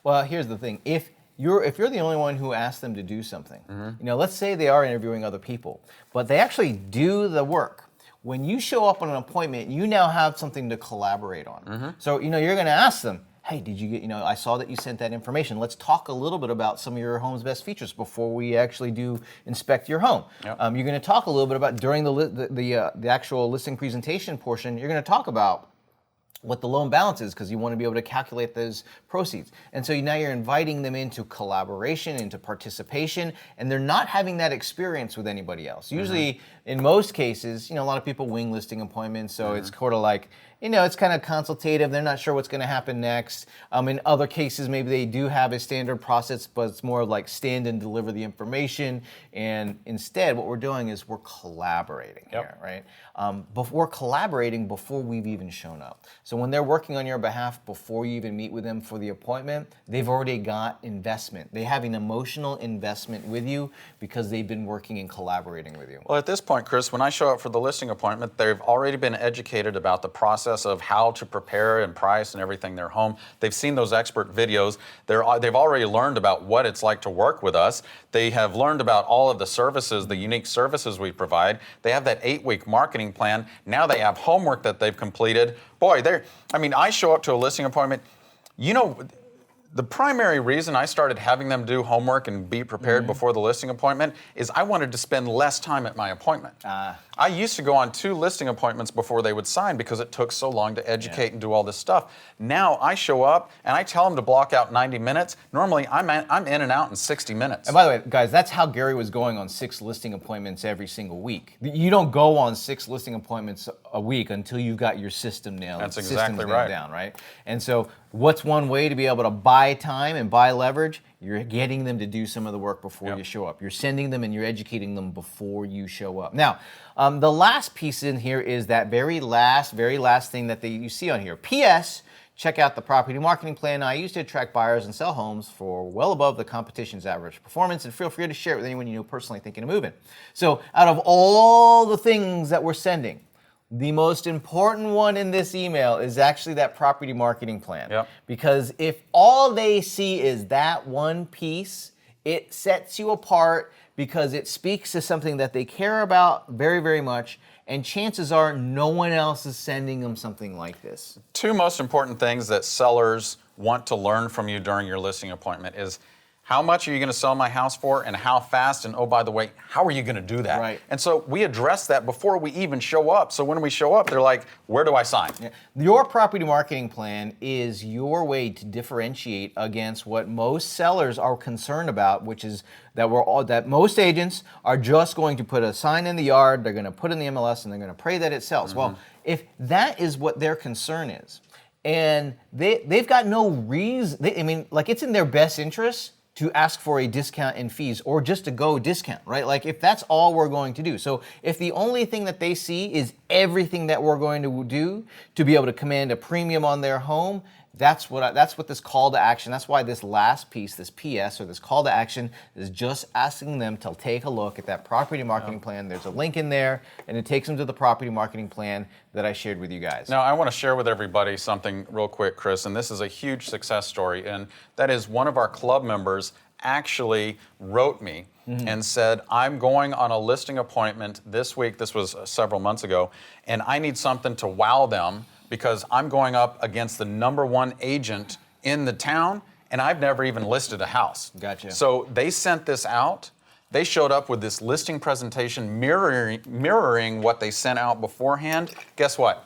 Well, here's the thing. If you're the only one who asked them to do something, let's say they are interviewing other people, but they actually do the work. When you show up on an appointment, you now have something to collaborate on. So, you're going to ask them, hey, did you get, I saw that you sent that information. Let's talk a little bit about some of your home's best features before we actually do inspect your home. You're going to talk a little bit about, during the actual listing presentation portion, you're going to talk about what the loan balance is, because you want to be able to calculate those proceeds. And so now you're inviting them into collaboration, into participation, and they're not having that experience with anybody else. Usually, in most cases, a lot of people wing listing appointments, so it's sort of like, it's kind of consultative. They're not sure what's going to happen next. In other cases, maybe they do have a standard process, but it's more like stand and deliver the information. And instead, what we're doing is we're collaborating here, right? We're collaborating before we've even shown up. So when they're working on your behalf before you even meet with them for the appointment, they've already got investment. They have an emotional investment with you because they've been working and collaborating with you. Well, at this point, Chris, when I show up for the listing appointment, they've already been educated about the process of how to prepare and price and everything in their home. They've seen those expert videos. They've already learned about what it's like to work with us. They have learned about all of the services, the unique services we provide. They have that 8-week marketing plan. Now they have homework that they've completed. Boy, I show up to a listing appointment. The primary reason I started having them do homework and be prepared before the listing appointment is I wanted to spend less time at my appointment. I used to go on 2 listing appointments before they would sign because it took so long to educate and do all this stuff. Now I show up and I tell them to block out 90 minutes. Normally I'm in and out in 60 minutes. And by the way, guys, that's how Gary was going on 6 listing appointments every single week. You don't go on 6 listing appointments a week until you've got your system nailed. That's exactly right. Down, right? And so what's one way to be able to buy time and buy leverage? You're getting them to do some of the work before you show up. You're sending them and you're educating them before you show up. Now, the last piece in here is that very last thing that you see on here. P.S. Check out the property marketing plan I use to attract buyers and sell homes for well above the competition's average performance, and feel free to share it with anyone you know personally thinking of moving. So out of all the things that we're sending, the most important one in this email is actually that property marketing plan. Because if all they see is that one piece, It sets you apart because it speaks to something that they care about very, very much, and chances are no one else is sending them something like this. Two most important things that sellers want to learn from you during your listing appointment is how much are you going to sell my house for, and how fast, and oh, by the way, how are you going to do that? Right. And so we address that before we even show up. So when we show up, they're like, where do I sign? Yeah. Your property marketing plan is your way to differentiate against what most sellers are concerned about, which is that most agents are just going to put a sign in the yard, they're going to put in the MLS, and they're going to pray that it sells. Mm-hmm. Well, if that is what their concern is, and they've got no reason, it's in their best interest to ask for a discount in fees or just to go discount, right? Like if that's all we're going to do. So if the only thing that they see is everything that we're going to do to be able to command a premium on their home, that's what this call to action, that's why this last piece, this PS or this call to action is just asking them to take a look at that property marketing plan. There's a link in there and it takes them to the property marketing plan that I shared with you guys. Now I want to share with everybody something real quick, Chris, and this is a huge success story, and that is one of our club members actually wrote me and said, I'm going on a listing appointment this week, this was several months ago, and I need something to wow them because I'm going up against the #1 agent in the town, and I've never even listed a house. Gotcha. So they sent this out. They showed up with this listing presentation mirroring what they sent out beforehand. Guess what?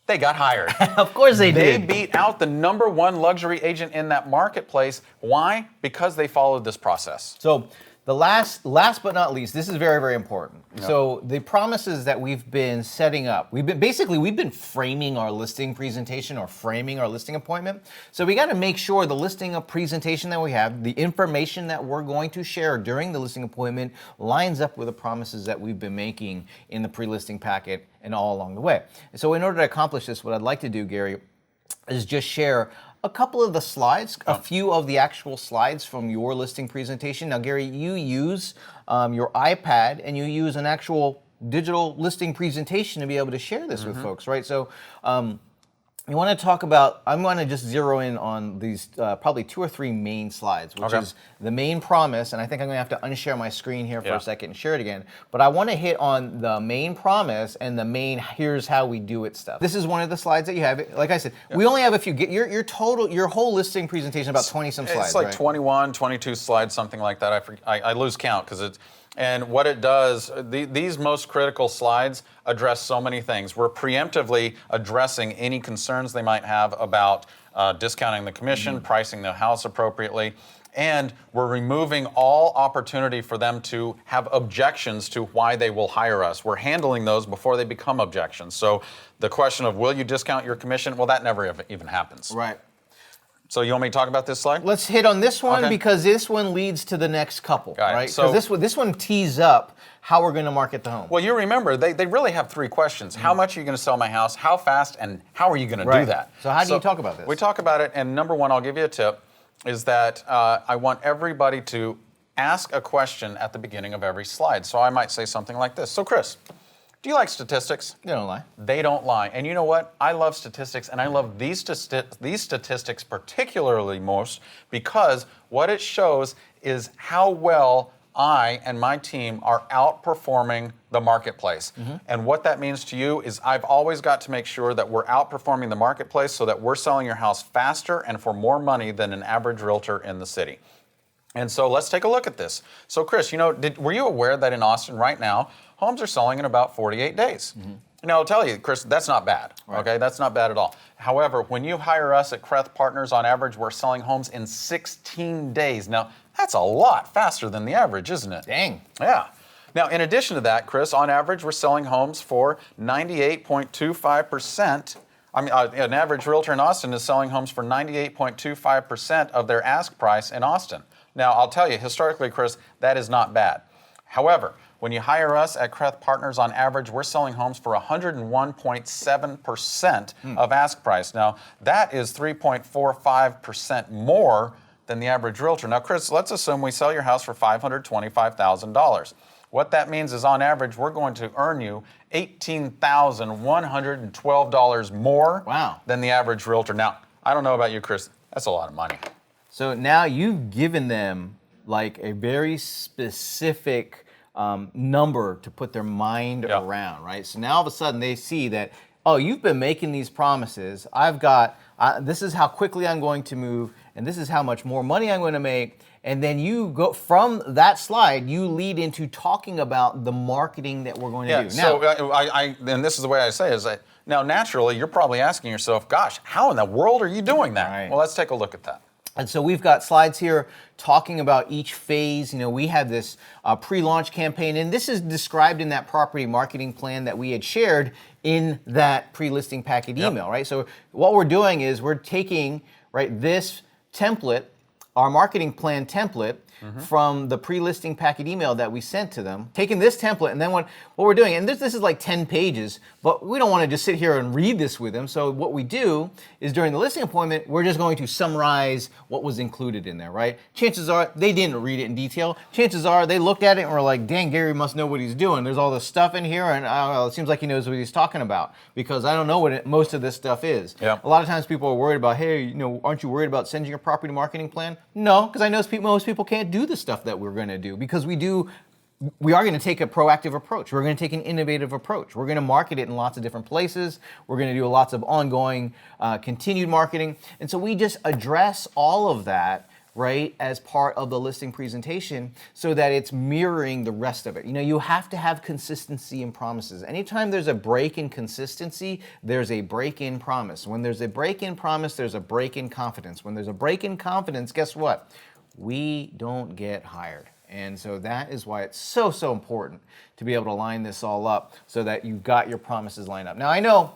They got hired. Of course they did. They beat out the #1 luxury agent in that marketplace. Why? Because they followed this process. So the last but not least, this is very, very important. Yep. So the promises that we've been setting up, we've been framing our listing presentation or framing our listing appointment. So we got to make sure the listing presentation that we have, the information that we're going to share during the listing appointment lines up with the promises that we've been making in the pre-listing packet and all along the way. And so in order to accomplish this, what I'd like to do, Gary, is just share a couple of the slides, a few of the actual slides from your listing presentation. Now, Gary, you use your iPad and you use an actual digital listing presentation to be able to share this with folks, right? So you want to talk about, I'm going to just zero in on these probably 2 or 3 main slides, which is the main promise, and I think I'm going to have to unshare my screen here for a second and share it again, but I want to hit on the main promise and the main here's how we do it stuff. This is one of the slides that you have. Like I said, we only have a few. Your whole listing presentation about 20-some slides, It's like right? 21, 22 slides, something like that. I lose count because it's, and what it does, these most critical slides address so many things. We're preemptively addressing any concerns they might have about discounting the commission, pricing the house appropriately, and we're removing all opportunity for them to have objections to why they will hire us. We're handling those before they become objections. So the question of will you discount your commission, well, that never even happens. Right. So you want me to talk about this slide? Let's hit on this one because this one leads to the next couple, right? So this one tees up how we're going to market the home. Well, you remember, they really have 3 questions. How much are you going to sell my house? How fast? And how are you going to do that? So how do you talk about this? We talk about it, and #1, I'll give you a tip, is that I want everybody to ask a question at the beginning of every slide. So I might say something like this. So Chris, do you like statistics? They don't lie. They don't lie. And you know what? I love statistics, and I love these statistics particularly most because what it shows is how well I and my team are outperforming the marketplace. And what that means to you is I've always got to make sure that we're outperforming the marketplace so that we're selling your house faster and for more money than an average realtor in the city. And so let's take a look at this. So Chris, were you aware that in Austin right now, homes are selling in about 48 days? Now I'll tell you, Chris, that's not bad, okay? That's not bad at all. However, when you hire us at Kreth Partners, on average, we're selling homes in 16 days. Now, that's a lot faster than the average, isn't it? Dang. Yeah. Now, in addition to that, Chris, on average, we're selling homes for 98.25%. An average realtor in Austin is selling homes for 98.25% of their ask price in Austin. Now, I'll tell you, historically, Chris, that is not bad. However, when you hire us at Kreth Partners, on average, we're selling homes for 101.7% of ask price. Now, that is 3.45% more than the average realtor. Now, Chris, let's assume we sell your house for $525,000. What that means is, on average, we're going to earn you $18,112 more than the average realtor. Now, I don't know about you, Chris. That's a lot of money. So now you've given them like a very specific number to put their mind around, right? So now all of a sudden they see that, oh, you've been making these promises. This is how quickly I'm going to move, and this is how much more money I'm going to make. And then you go from that slide, you lead into talking about the marketing that we're going to do. So and this is the way I say is that now naturally you're probably asking yourself, gosh, how in the world are you doing that? Right. Well, let's take a look at that. And so we've got slides here talking about each phase. We have this pre-launch campaign, and this is described in that property marketing plan that we had shared in that pre-listing packet email, right? So what we're doing is we're taking, right, this template, our marketing plan template, from the pre-listing packet email that we sent to them, taking this template, and then what we're doing, and this is like 10 pages, but we don't want to just sit here and read this with them. So what we do is during the listing appointment, we're just going to summarize what was included in there, right? Chances are they didn't read it in detail. Chances are they looked at it and were like, dang, Gary must know what he's doing. There's all this stuff in here, and it seems like he knows what he's talking about, because I don't know what most of this stuff is. A lot of times people are worried about, hey, aren't you worried about sending your property marketing plan? No, because I know most people can't do the stuff that we're going to do, because we are going to take a proactive approach. We're going to take an innovative approach. We're going to market it in lots of different places. We're going to do lots of ongoing, continued marketing. And so we just address all of that, right, as part of the listing presentation so that it's mirroring the rest of it. You have to have consistency in promises. Anytime there's a break in consistency, there's a break in promise. When there's a break in promise, there's a break in confidence. When there's a break in confidence, guess what? We don't get hired. And so that is why it's so important to be able to line this all up so that you've got your promises lined up. Now, I know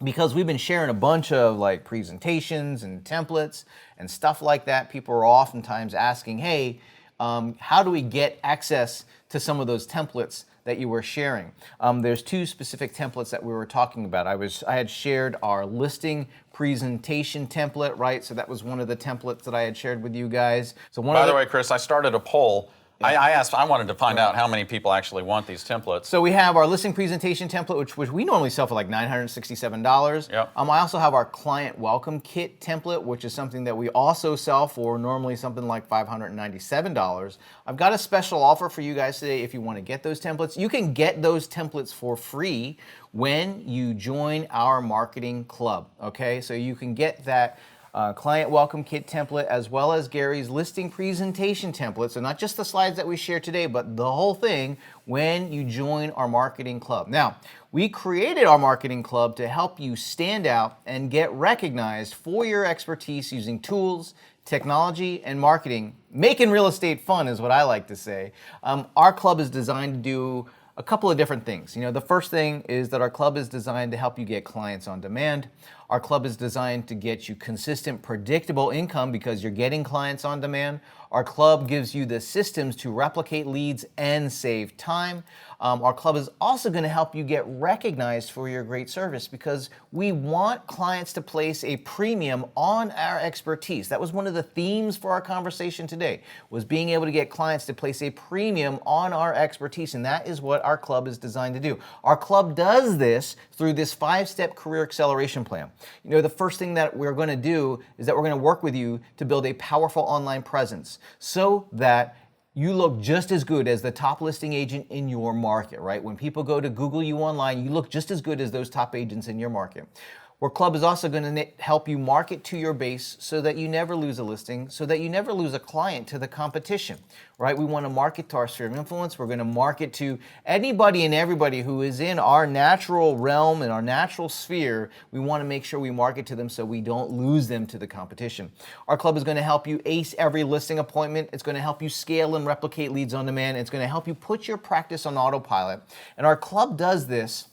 because we've been sharing a bunch of like presentations and templates and stuff like that, people are oftentimes asking, hey, how do we get access to some of those templates that you were sharing? There's two specific templates that we were talking about. I had shared our listing presentation template, right? So that was one of the templates that I had shared with you guys. So By the way, Chris, I started a poll. I wanted to find out how many people actually want these templates. So we have our listing presentation template, which we normally sell for like $967. I also have our client welcome kit template, which is something that we also sell for normally something like $597. I've got a special offer for you guys today if you want to get those templates. You can get those templates for free when you join our marketing club, okay? So you can get that client welcome kit template as well as Gary's listing presentation template. So not just the slides that we shared today, but the whole thing when you join our marketing club. Now, we created our marketing club to help you stand out and get recognized for your expertise using tools, technology, and marketing. Making real estate fun is what I like to say. Our club is designed to do a couple of different things. The first thing is that our club is designed to help you get clients on demand. Our club is designed to get you consistent, predictable income because you're getting clients on demand. Our club gives you the systems to replicate leads and save time. Our club is also going to help you get recognized for your great service because we want clients to place a premium on our expertise. That was one of the themes for our conversation today, was being able to get clients to place a premium on our expertise, and that is what our club is designed to do. Our club does this through this 5-step career acceleration plan. The first thing that we're going to do is that we're going to work with you to build a powerful online presence so that you look just as good as the top listing agent in your market, right? When people go to Google you online, you look just as good as those top agents in your market. Our club is also going to help you market to your base so that you never lose a listing, so that you never lose a client to the competition, right? We want to market to our sphere of influence. We're going to market to anybody and everybody who is in our natural realm and our natural sphere. We want to make sure we market to them so we don't lose them to the competition. Our club is going to help you ace every listing appointment. It's going to help you scale and replicate leads on demand. It's going to help you put your practice on autopilot. And our club does this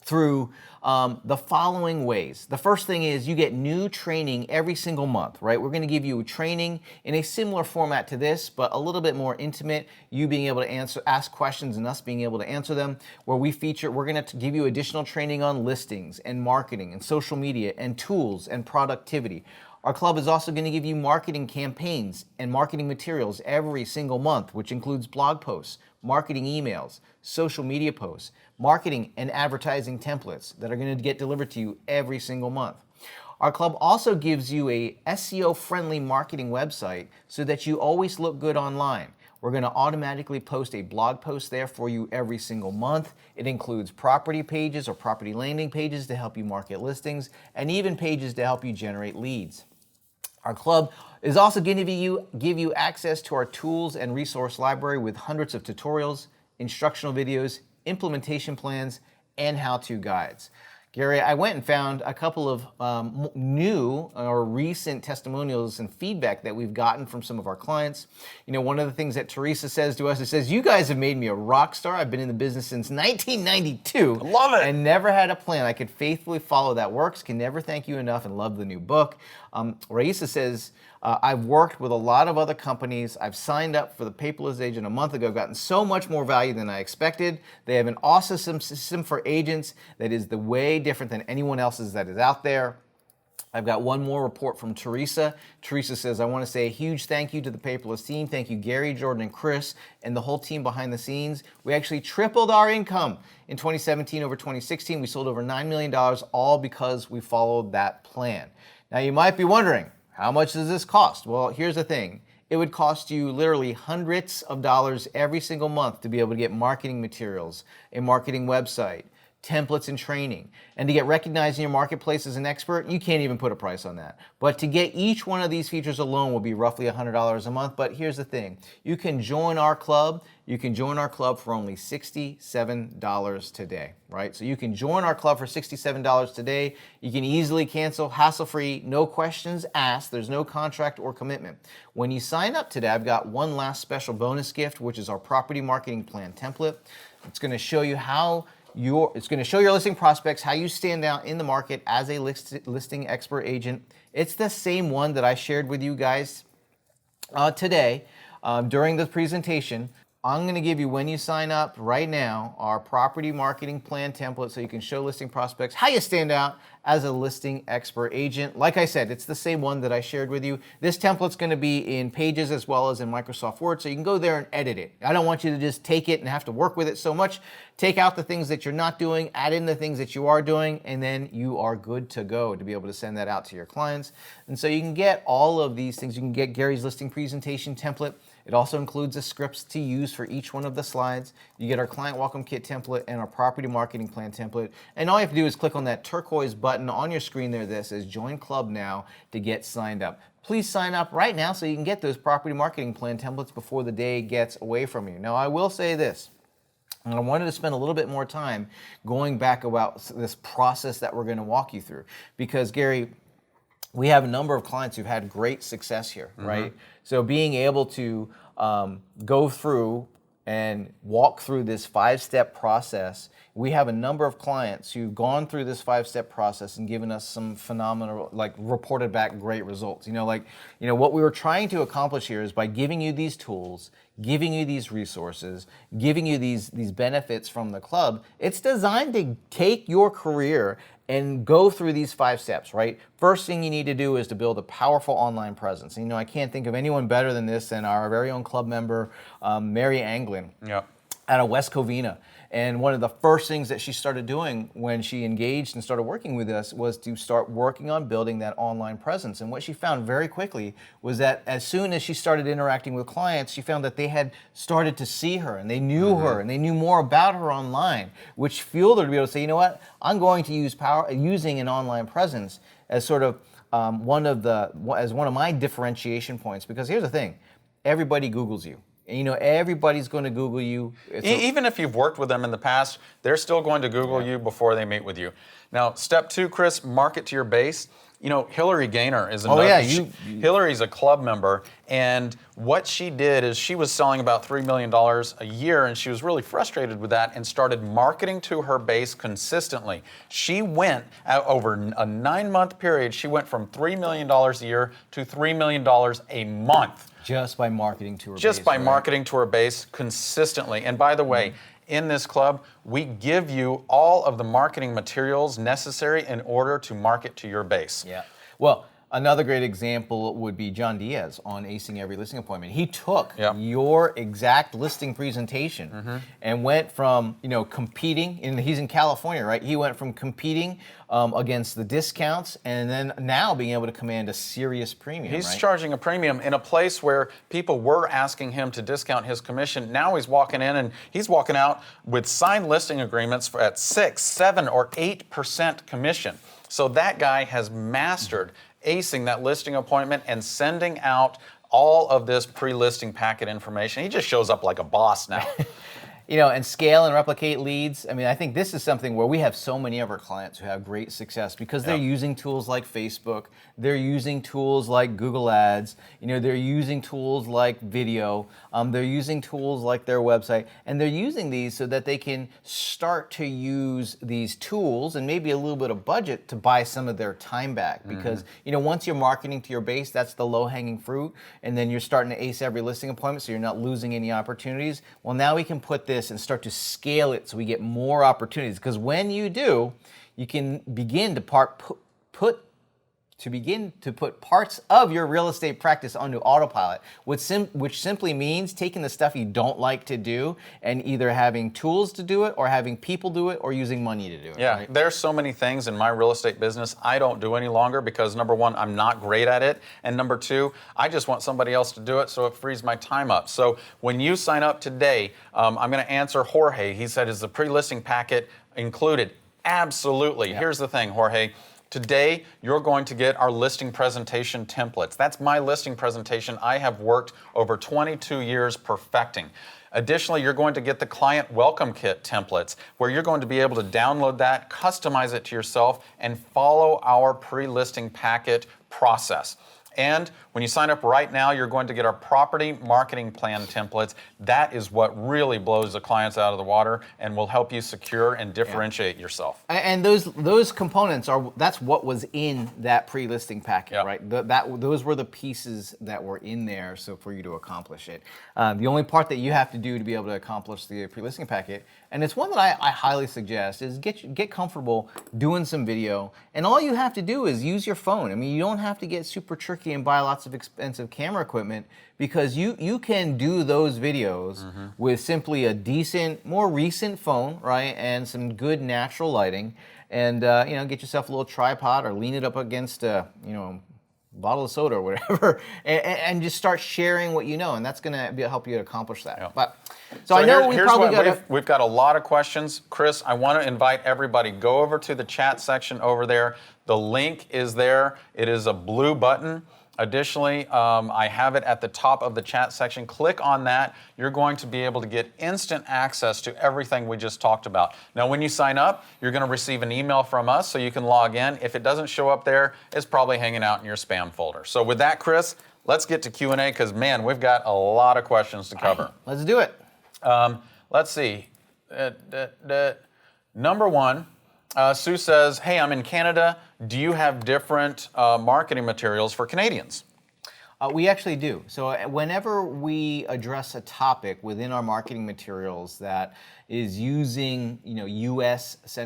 through the following ways. The first thing is you get new training every single month, right? We're going to give you training in a similar format to this, but a little bit more intimate, you being able to ask questions and us being able to answer them, where we're going to give you additional training on listings and marketing and social media and tools and productivity. Our club is also going to give you marketing campaigns and marketing materials every single month, which includes blog posts, marketing emails, social media posts, marketing and advertising templates that are going to get delivered to you every single month. Our club also gives you a SEO-friendly marketing website so that you always look good online. We're going to automatically post a blog post there for you every single month. It includes property pages or property landing pages to help you market listings, and even pages to help you generate leads. Our club is also going to give you access to our tools and resource library with hundreds of tutorials, instructional videos, implementation plans, and how-to guides. Gary, I went and found a couple of new or recent testimonials and feedback that we've gotten from some of our clients. You know, one of the things that Teresa says to us, it says, "You guys have made me a rock star. I've been in the business since 1992. Love it. And never had a plan I could faithfully follow that works. Can never thank you enough and love the new book." Raisa says, "I've worked with a lot of other companies. I've signed up for the Paperless Agent a month ago, gotten so much more value than I expected. They have an awesome system for agents that is the way different than anyone else's that is out there." I've got one more report from Teresa. Teresa says, "I want to say a huge thank you to the Paperless team. Thank you, Gary, Jordan, and Chris, and the whole team behind the scenes. We actually tripled our income in 2017 over 2016. We sold over $9 million, all because we followed that plan." Now, you might be wondering, how much does this cost? Well, here's the thing. It would cost you literally hundreds of dollars every single month to be able to get marketing materials, a marketing website, templates and training. And to get recognized in your marketplace as an expert, you can't even put a price on that. But to get each one of these features alone will be roughly $100 a month. But here's the thing. You can join our club. You can join our club for only $67 today, right? So you can join our club for $67 today. You can easily cancel, hassle-free, no questions asked. There's no contract or commitment. When you sign up today, I've got one last special bonus gift, which is our property marketing plan template. It's going to show you it's going to show your listing prospects how you stand out in the market as a listing expert agent. It's the same one that I shared with you guys today during the presentation. I'm going to give you, when you sign up right now, our property marketing plan template so you can show listing prospects how you stand out as a listing expert agent. Like I said, it's the same one that I shared with you. This template's going to be in Pages as well as in Microsoft Word, so you can go there and edit it. I don't want you to just take it and have to work with it so much. Take out the things that you're not doing, add in the things that you are doing, and then you are good to go to be able to send that out to your clients. And so you can get all of these things. You can get Gary's listing presentation template. It also includes the scripts to use for each one of the slides. You get our client welcome kit template and our property marketing plan template. And all you have to do is click on that turquoise button on your screen there that says Join Club Now to get signed up. Please sign up right now so you can get those property marketing plan templates before the day gets away from you. Now, I will say this. And I wanted to spend a little bit more time going back about this process that we're going to walk you through. Because, Gary, we have a number of clients who've had great success here, right? So being able to go through and walk through this 5-step process, we have a number of clients who've gone through this 5-step process and given us some phenomenal, reported back great results. What we were trying to accomplish here is by giving you these tools, giving you these resources, giving you these benefits from the club, it's designed to take your career and go through these 5 steps, right? First thing you need to do is to build a powerful online presence. And, I can't think of anyone better than this than our very own club member, Mary Anglin, out of West Covina. And one of the first things that she started doing when she engaged and started working with us was to start working on building that online presence. And what she found very quickly was that as soon as she started interacting with clients, she found that they had started to see her and they knew her and they knew more about her online, which fueled her to be able to say, you know what, I'm going to use using an online presence as sort of one of my differentiation points. Because here's the thing, everybody Googles you. Everybody's going to Google you. Even if you've worked with them in the past, they're still going to Google you before they meet with you. Now, step 2, Chris, market to your base. Hillary Gaynor is another. Hillary's a club member, and what she did is she was selling about $3 million a year, and she was really frustrated with that and started marketing to her base consistently. She went, over a 9-month period, she went from $3 million a year to $3 million a month. Just by marketing to her base. Just by marketing to her base consistently. And by the way, in this club, we give you all of the marketing materials necessary in order to market to your base. Yeah. Well, Another great example would be John Diaz on Acing Every Listing Appointment. He took Yep. your exact listing presentation and went from, competing, and he's in California, right? He went from competing against the discounts and then now being able to command a serious premium, He's right? charging a premium in a place where people were asking him to discount his commission. Now he's walking in and he's walking out with signed listing agreements at 6, 7, or 8% commission. So that guy has mastered acing that listing appointment and sending out all of this pre-listing packet information. He just shows up like a boss now. And scale and replicate leads. I mean, I think this is something where we have so many of our clients who have great success because they're using tools like Facebook, they're using tools like Google Ads, they're using tools like video, they're using tools like their website, and they're using these so that they can start to use these tools and maybe a little bit of budget to buy some of their time back. Because, once you're marketing to your base, that's the low-hanging fruit, and then you're starting to ace every listing appointment so you're not losing any opportunities. Well, now we can put this and start to scale it so we get more opportunities. Because when you do, you can begin to put parts of your real estate practice onto autopilot, which simply means taking the stuff you don't like to do and either having tools to do it or having people do it or using money to do it. Yeah, right? there's so many things in my real estate business I don't do any longer because number one, I'm not great at it. And number two, I just want somebody else to do it so it frees my time up. So when you sign up today, I'm going to answer Jorge. He said, is the pre-listing packet included? Absolutely. Yeah. Here's the thing, Jorge. Today, you're going to get our listing presentation templates. That's my listing presentation I have worked over 22 years perfecting. Additionally, you're going to get the client welcome kit templates where you're going to be able to download that, customize it to yourself, and follow our pre-listing packet process. And when you sign up right now, you're going to get our property marketing plan templates. That is what really blows the clients out of the water and will help you secure and differentiate yourself. And those components that's what was in that pre-listing packet, right? Those were the pieces that were in there, so for you to accomplish it. The only part that you have to do to be able to accomplish the pre-listing packet, and it's one that I highly suggest, is get comfortable doing some video, and all you have to do is use your phone. I mean, you don't have to get super tricky and buy lots of expensive camera equipment because you can do those videos with simply a decent, more recent phone, right, and some good natural lighting, and get yourself a little tripod or lean it up against a bottle of soda or whatever, and just start sharing what you know, and that's going to help you accomplish that. Yeah. But so I know we've got a lot of questions. Chris, I want to invite everybody, go over to the chat section over there. The link is there. It is a blue button. Additionally, I have it at the top of the chat section. Click on that. You're going to be able to get instant access to everything we just talked about. Now, when you sign up, you're going to receive an email from us so you can log in. If it doesn't show up there, it's probably hanging out in your spam folder. So with that, Chris, let's get to Q&A because, man, we've got a lot of questions to cover. Let's do it. Let's see. Number one, Sue says, hey, I'm in Canada. Do you have different marketing materials for Canadians? We actually do. So whenever we address a topic within our marketing materials that is using, US-based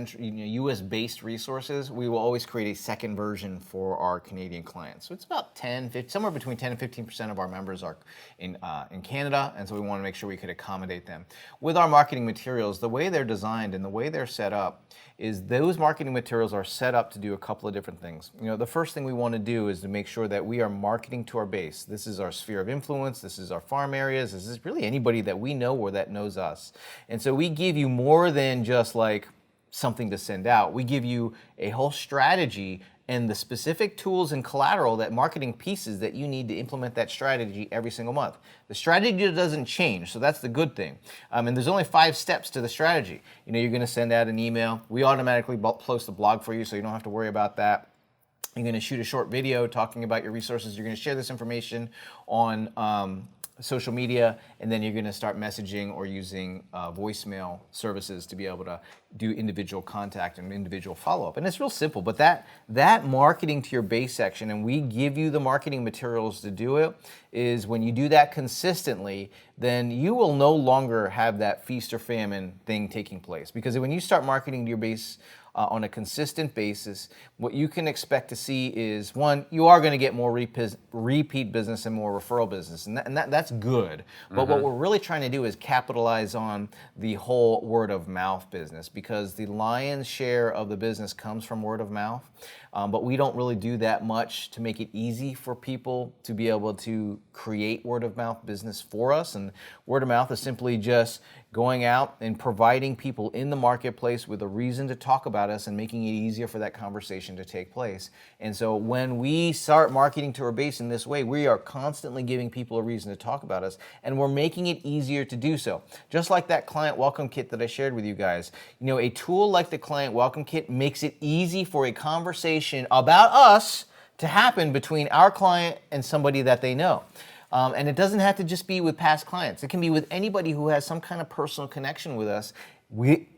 resources, we will always create a second version for our Canadian clients. So it's about somewhere between 10 and 15% of our members are in Canada, and so we want to make sure we could accommodate them. With our marketing materials, the way they're designed and the way they're set up is those marketing materials are set up to do a couple of different things. The first thing we want to do is to make sure that we are marketing to our base. This is our sphere of influence. This is our farm areas. This is really anybody that we know or that knows us. And so we give you more than just like something to send out. We give you a whole strategy and the specific tools and collateral, that marketing pieces that you need to implement that strategy every single month. The strategy doesn't change, so that's the good thing. And there's only 5 steps to the strategy. You're going to send out an email. We automatically post a blog for you, so you don't have to worry about that. You're going to shoot a short video talking about your resources. You're going to share this information on social media, and then you're going to start messaging or using voicemail services to be able to do individual contact and individual follow-up. And it's real simple, but that marketing to your base section, and we give you the marketing materials to do it, is when you do that consistently, then you will no longer have that feast or famine thing taking place. Because when you start marketing to your base on a consistent basis, what you can expect to see is, one, you are going to get more repeat business and more referral business, and that's good. But what we're really trying to do is capitalize on the whole word of mouth business, because the lion's share of the business comes from word of mouth. But we don't really do that much to make it easy for people to be able to create word of mouth business for us. And word of mouth is simply just going out and providing people in the marketplace with a reason to talk about us and making it easier for that conversation to take place. And so when we start marketing to our base in this way, we are constantly giving people a reason to talk about us, and we're making it easier to do so. Just like that client welcome kit that I shared with you guys. You know, a tool like the client welcome kit makes it easy for a conversation about us to happen between our client and somebody that they know. And it doesn't have to just be with past clients. It can be with anybody who has some kind of personal connection with us.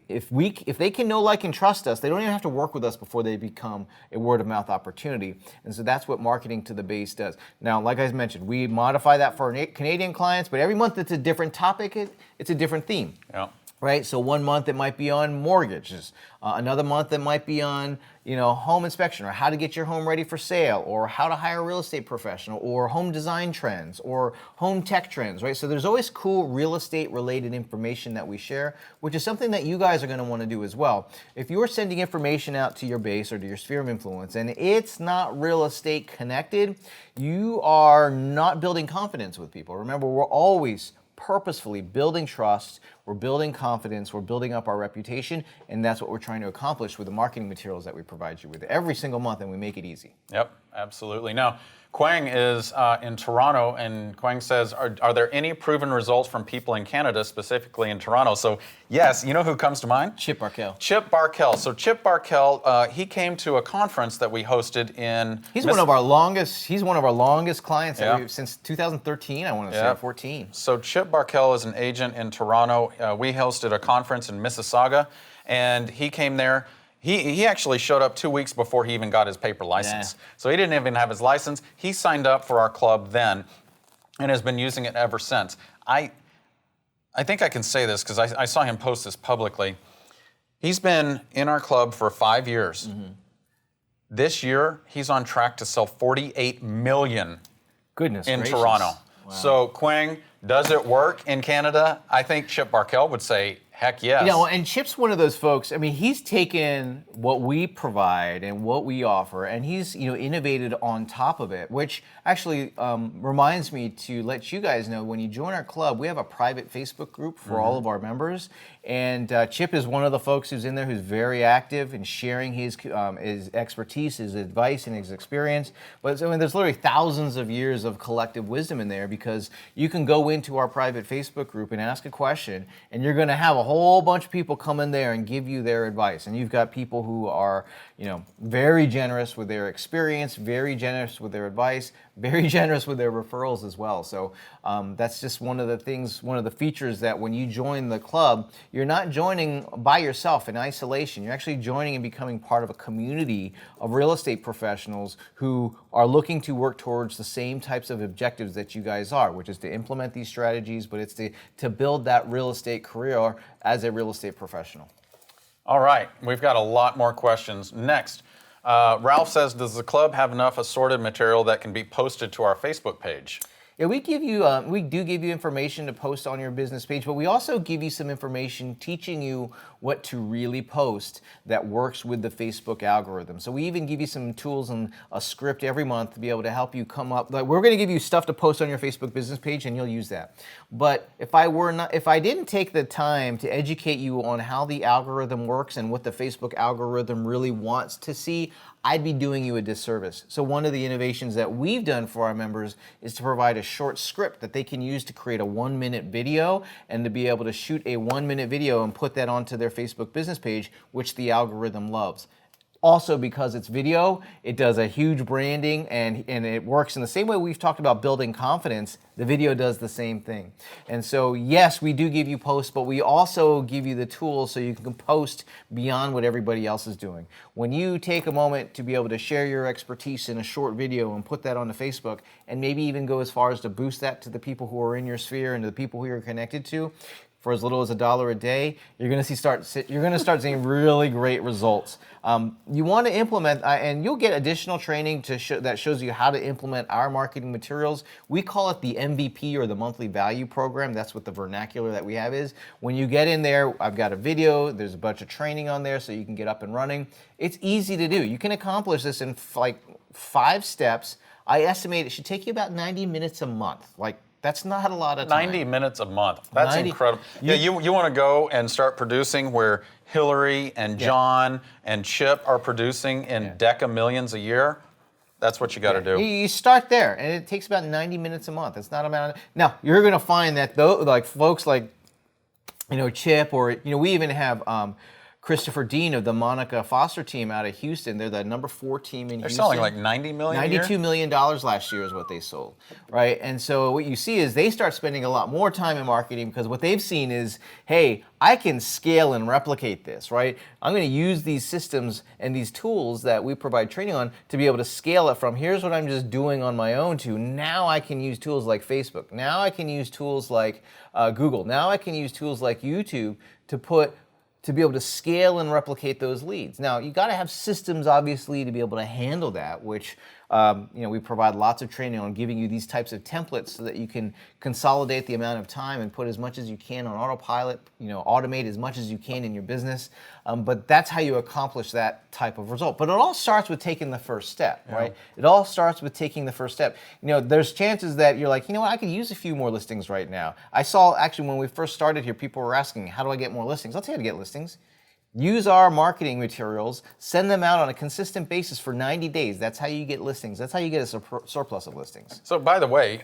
If they can know, like, and trust us, they don't even have to work with us before they become a word of mouth opportunity. And so that's what marketing to the base does. Now, like I mentioned, we modify that for our Canadian clients, but every month it's a different topic. It's a different theme. Yeah. Right? So one month it might be on mortgages. Another month it might be on, home inspection, or how to get your home ready for sale, or how to hire a real estate professional, or home design trends, or home tech trends, right? So there's always cool real estate related information that we share, which is something that you guys are going to want to do as well. If you're sending information out to your base or to your sphere of influence and it's not real estate connected, you are not building confidence with people. Remember, we're always purposefully building trust, we're building confidence, we're building up our reputation, and that's what we're trying to accomplish with the marketing materials that we provide you with every single month, and we make it easy. Yep, absolutely. Now, Quang is in Toronto, and Quang says, are there any proven results from people in Canada, specifically in Toronto? So yes, you know who comes to mind? Chip Barkell. Chip Barkell. So Chip Barkell, he came to a conference that we hosted in... He's one of our longest clients Yeah. since 2013, I want to say, 14. So Chip Barkell is an agent in Toronto. We hosted a conference in Mississauga, and he came there. He actually showed up 2 weeks before he even got his paper license. Yeah. So he didn't even have his license. He signed up for our club then and has been using it ever since. I think I can say this because I saw him post this publicly. He's been in our club for 5 years. Mm-hmm. This year, he's on track to sell $48 million in gracious. Toronto. Wow. So Quang, does it work in Canada? I think Chip Barkell would say, heck yes. And Chip's one of those folks. I mean, he's taken what we provide and what we offer, and he's innovated on top of it, which actually reminds me to let you guys know, when you join our club, we have a private Facebook group for all of our members, and Chip is one of the folks who's in there who's very active in sharing his expertise, his advice, and his experience. But I mean, there's literally thousands of years of collective wisdom in there, because you can go into our private Facebook group and ask a question, and you're going to have a whole bunch of people come in there and give you their advice. And you've got people who are, very generous with their experience, very generous with their advice, very generous with their referrals as well. So that's just one of the things, one of the features, that when you join the club, you're not joining by yourself in isolation. You're actually joining and becoming part of a community of real estate professionals who are looking to work towards the same types of objectives that you guys are, which is to implement these strategies, but it's to build that real estate career as a real estate professional. All right, we've got a lot more questions. Next, Ralph says, does the club have enough assorted material that can be posted to our Facebook page? Yeah, we do give you information to post on your business page, but we also give you some information teaching you what to really post that works with the Facebook algorithm. So we even give you some tools and a script every month to be able to help you come up. Like, we're going to give you stuff to post on your Facebook business page, and you'll use that. But if I didn't take the time to educate you on how the algorithm works and what the Facebook algorithm really wants to see, I'd be doing you a disservice. So one of the innovations that we've done for our members is to provide a short script that they can use to create a 1-minute video, and to be able to shoot a 1-minute video and put that onto their Facebook business page, which the algorithm loves. Also, because it's video, it does a huge branding, and it works in the same way we've talked about building confidence. The video does the same thing. And so, yes, we do give you posts, but we also give you the tools so you can post beyond what everybody else is doing. When you take a moment to be able to share your expertise in a short video and put that onto Facebook, and maybe even go as far as to boost that to the people who are in your sphere and to the people who you're connected to, for as little as $1 a day, you're going to start seeing really great results. You want to implement, and you'll get additional training that shows you how to implement our marketing materials. We call it the MVP, or the monthly value program. That's what the vernacular that we have is. When you get in there, I've got a video, there's a bunch of training on there so you can get up and running. It's easy to do. You can accomplish this in like 5 steps. I estimate it should take you about 90 minutes a month. Like, that's not a lot of time. 90 minutes a month. That's incredible. You want to go and start producing where Hillary and John and Chip are producing in deca millions a year. That's what you got to do. You start there, and it takes about 90 minutes a month. It's not about. Now, you're going to find that like folks like, Chip, or we even have Christopher Dean of the Monica Foster team out of Houston. They're the number 4 team in Houston. They're selling like $90 million a year? $92 million last year is what they sold, right? And so what you see is they start spending a lot more time in marketing, because what they've seen is, hey, I can scale and replicate this, right? I'm going to use these systems and these tools that we provide training on to be able to scale it from here's what I'm just doing on my own to now I can use tools like Facebook. Now I can use tools like Google. Now I can use tools like YouTube to be able to scale and replicate those leads. Now, you got to have systems, obviously, to be able to handle that, which we provide lots of training on giving you these types of templates so that you can consolidate the amount of time and put as much as you can on autopilot, automate as much as you can in your business. But that's how you accomplish that type of result. But it all starts with taking the first step, right? It all starts with taking the first step. There's chances that you're like, I could use a few more listings right now. I saw, actually, when we first started here, people were asking, how do I get more listings? I'll tell you how to get listings. Use our marketing materials, send them out on a consistent basis for 90 days. That's how you get listings. That's how you get a surplus of listings. So, by the way,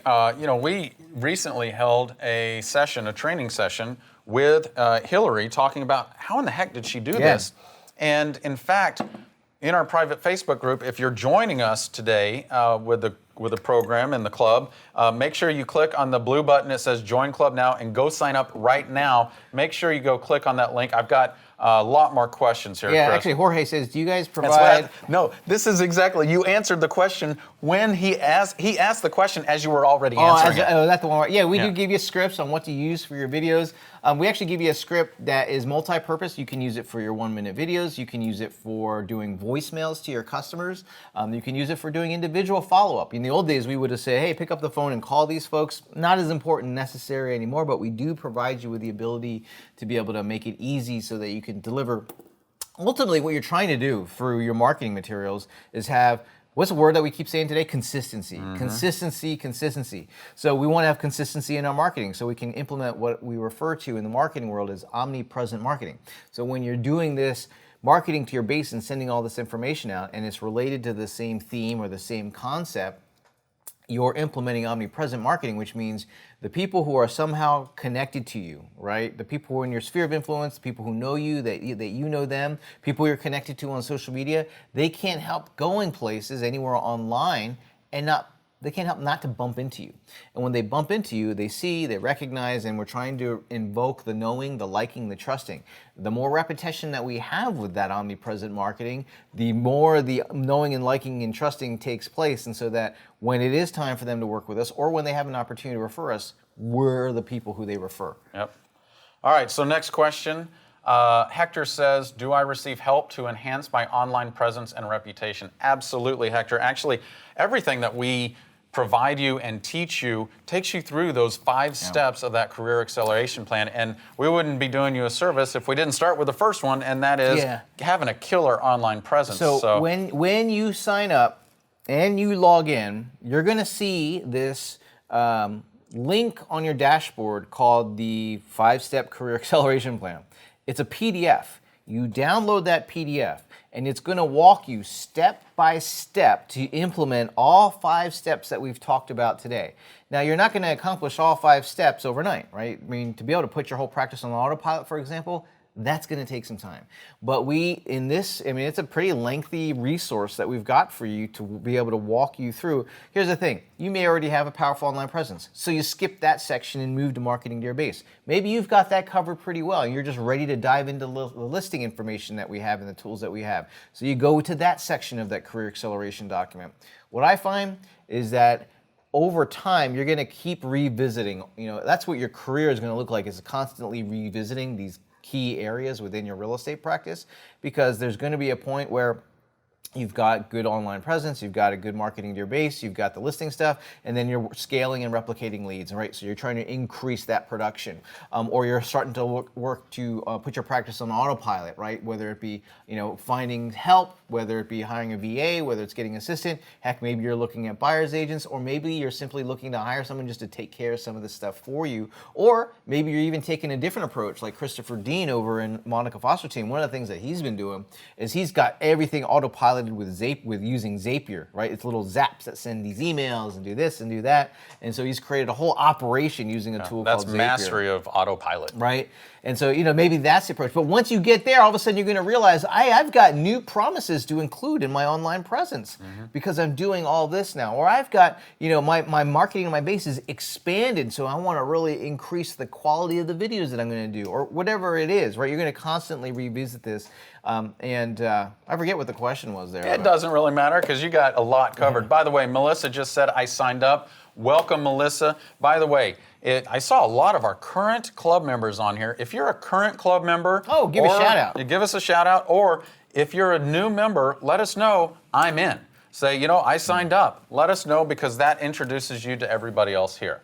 we recently held a training session with Hillary, talking about how in the heck did she do this. And in fact, in our private Facebook group, if you're joining us today with the program in the club, make sure you click on the blue button. It says Join Club Now, and go sign up right now. Make sure you go click on that link. I've got a lot more questions here, Yeah, Chris. actually, Jorge says, do you guys provide... No, this is exactly, you answered the question when he asked the question as you were already answering it. Oh, that's the one. Yeah, we do give you scripts on what to use for your videos. We actually give you a script that is multi-purpose. You can use it for your 1-minute videos. You can use it for doing voicemails to your customers. You can use it for doing individual follow-up. In the old days, we would have said, hey, pick up the phone and call these folks. Not as important necessary anymore, but we do provide you with the ability to be able to make it easy so that you can deliver. Ultimately, what you're trying to do through your marketing materials is have, what's the word that we keep saying today? Consistency. Consistency. So we want to have consistency in our marketing so we can implement what we refer to in the marketing world as omnipresent marketing. So when you're doing this marketing to your base and sending all this information out, and it's related to the same theme or the same concept, you're implementing omnipresent marketing, which means the people who are somehow connected to you, right? The people who are in your sphere of influence, the people who know you, that you know them, people you're connected to on social media, they can't help going places anywhere online and they can't help not to bump into you. And when they bump into you, they see, they recognize, and we're trying to invoke the knowing, the liking, the trusting. The more repetition that we have with that omnipresent marketing, the more the knowing and liking and trusting takes place. And so that when it is time for them to work with us, or when they have an opportunity to refer us, we're the people who they refer. Yep. All right, so next question. Hector says, do I receive help to enhance my online presence and reputation? Absolutely, Hector. Actually, everything that we provide you and teach you takes you through those 5 steps of that career acceleration plan. And we wouldn't be doing you a service if we didn't start with the first one, and that is having a killer online presence. So when you sign up and you log in, you're going to see this link on your dashboard called the 5-step career acceleration plan. It's a PDF. You download that PDF, and it's going to walk you step by step to implement all 5 steps that we've talked about today. Now, you're not going to accomplish all 5 steps overnight, right? I mean, to be able to put your whole practice on autopilot, for example, that's going to take some time. But it's a pretty lengthy resource that we've got for you to be able to walk you through. Here's the thing. You may already have a powerful online presence, so you skip that section and move to marketing to your base. Maybe you've got that covered pretty well, and you're just ready to dive into the listing information that we have and the tools that we have. So you go to that section of that career acceleration document. What I find is that over time, you're going to keep revisiting. That's what your career is going to look like, is constantly revisiting these key areas within your real estate practice, because there's going to be a point where you've got good online presence, you've got a good marketing to your base, you've got the listing stuff, and then you're scaling and replicating leads, right? So you're trying to increase that production, or you're starting to work to put your practice on autopilot, right? Whether it be finding help, whether it be hiring a VA, whether it's getting an assistant, heck, maybe you're looking at buyer's agents, or maybe you're simply looking to hire someone just to take care of some of this stuff for you, or maybe you're even taking a different approach, like Christopher Dean over in Monica Foster team. One of the things that he's been doing is he's got everything autopiloted with using Zapier, right? It's little zaps that send these emails and do this and do that. And so he's created a whole operation using a tool called Zapier. That's mastery of autopilot. Right? And so, maybe that's the approach. But once you get there, all of a sudden you're going to realize, I've got new promises to include in my online presence because I'm doing all this now. Or I've got, my marketing and my base is expanded, so I want to really increase the quality of the videos that I'm going to do, or whatever it is, right? You're going to constantly revisit this. I forget what the question was there. It doesn't really matter because you got a lot covered. By the way, Melissa just said I signed up. Welcome, Melissa. By the way, I saw a lot of our current club members on here. If you're a current club member, give a shout out. Give us a shout out. Or if you're a new member, let us know I'm in. Say, I signed up. Let us know, because that introduces you to everybody else here.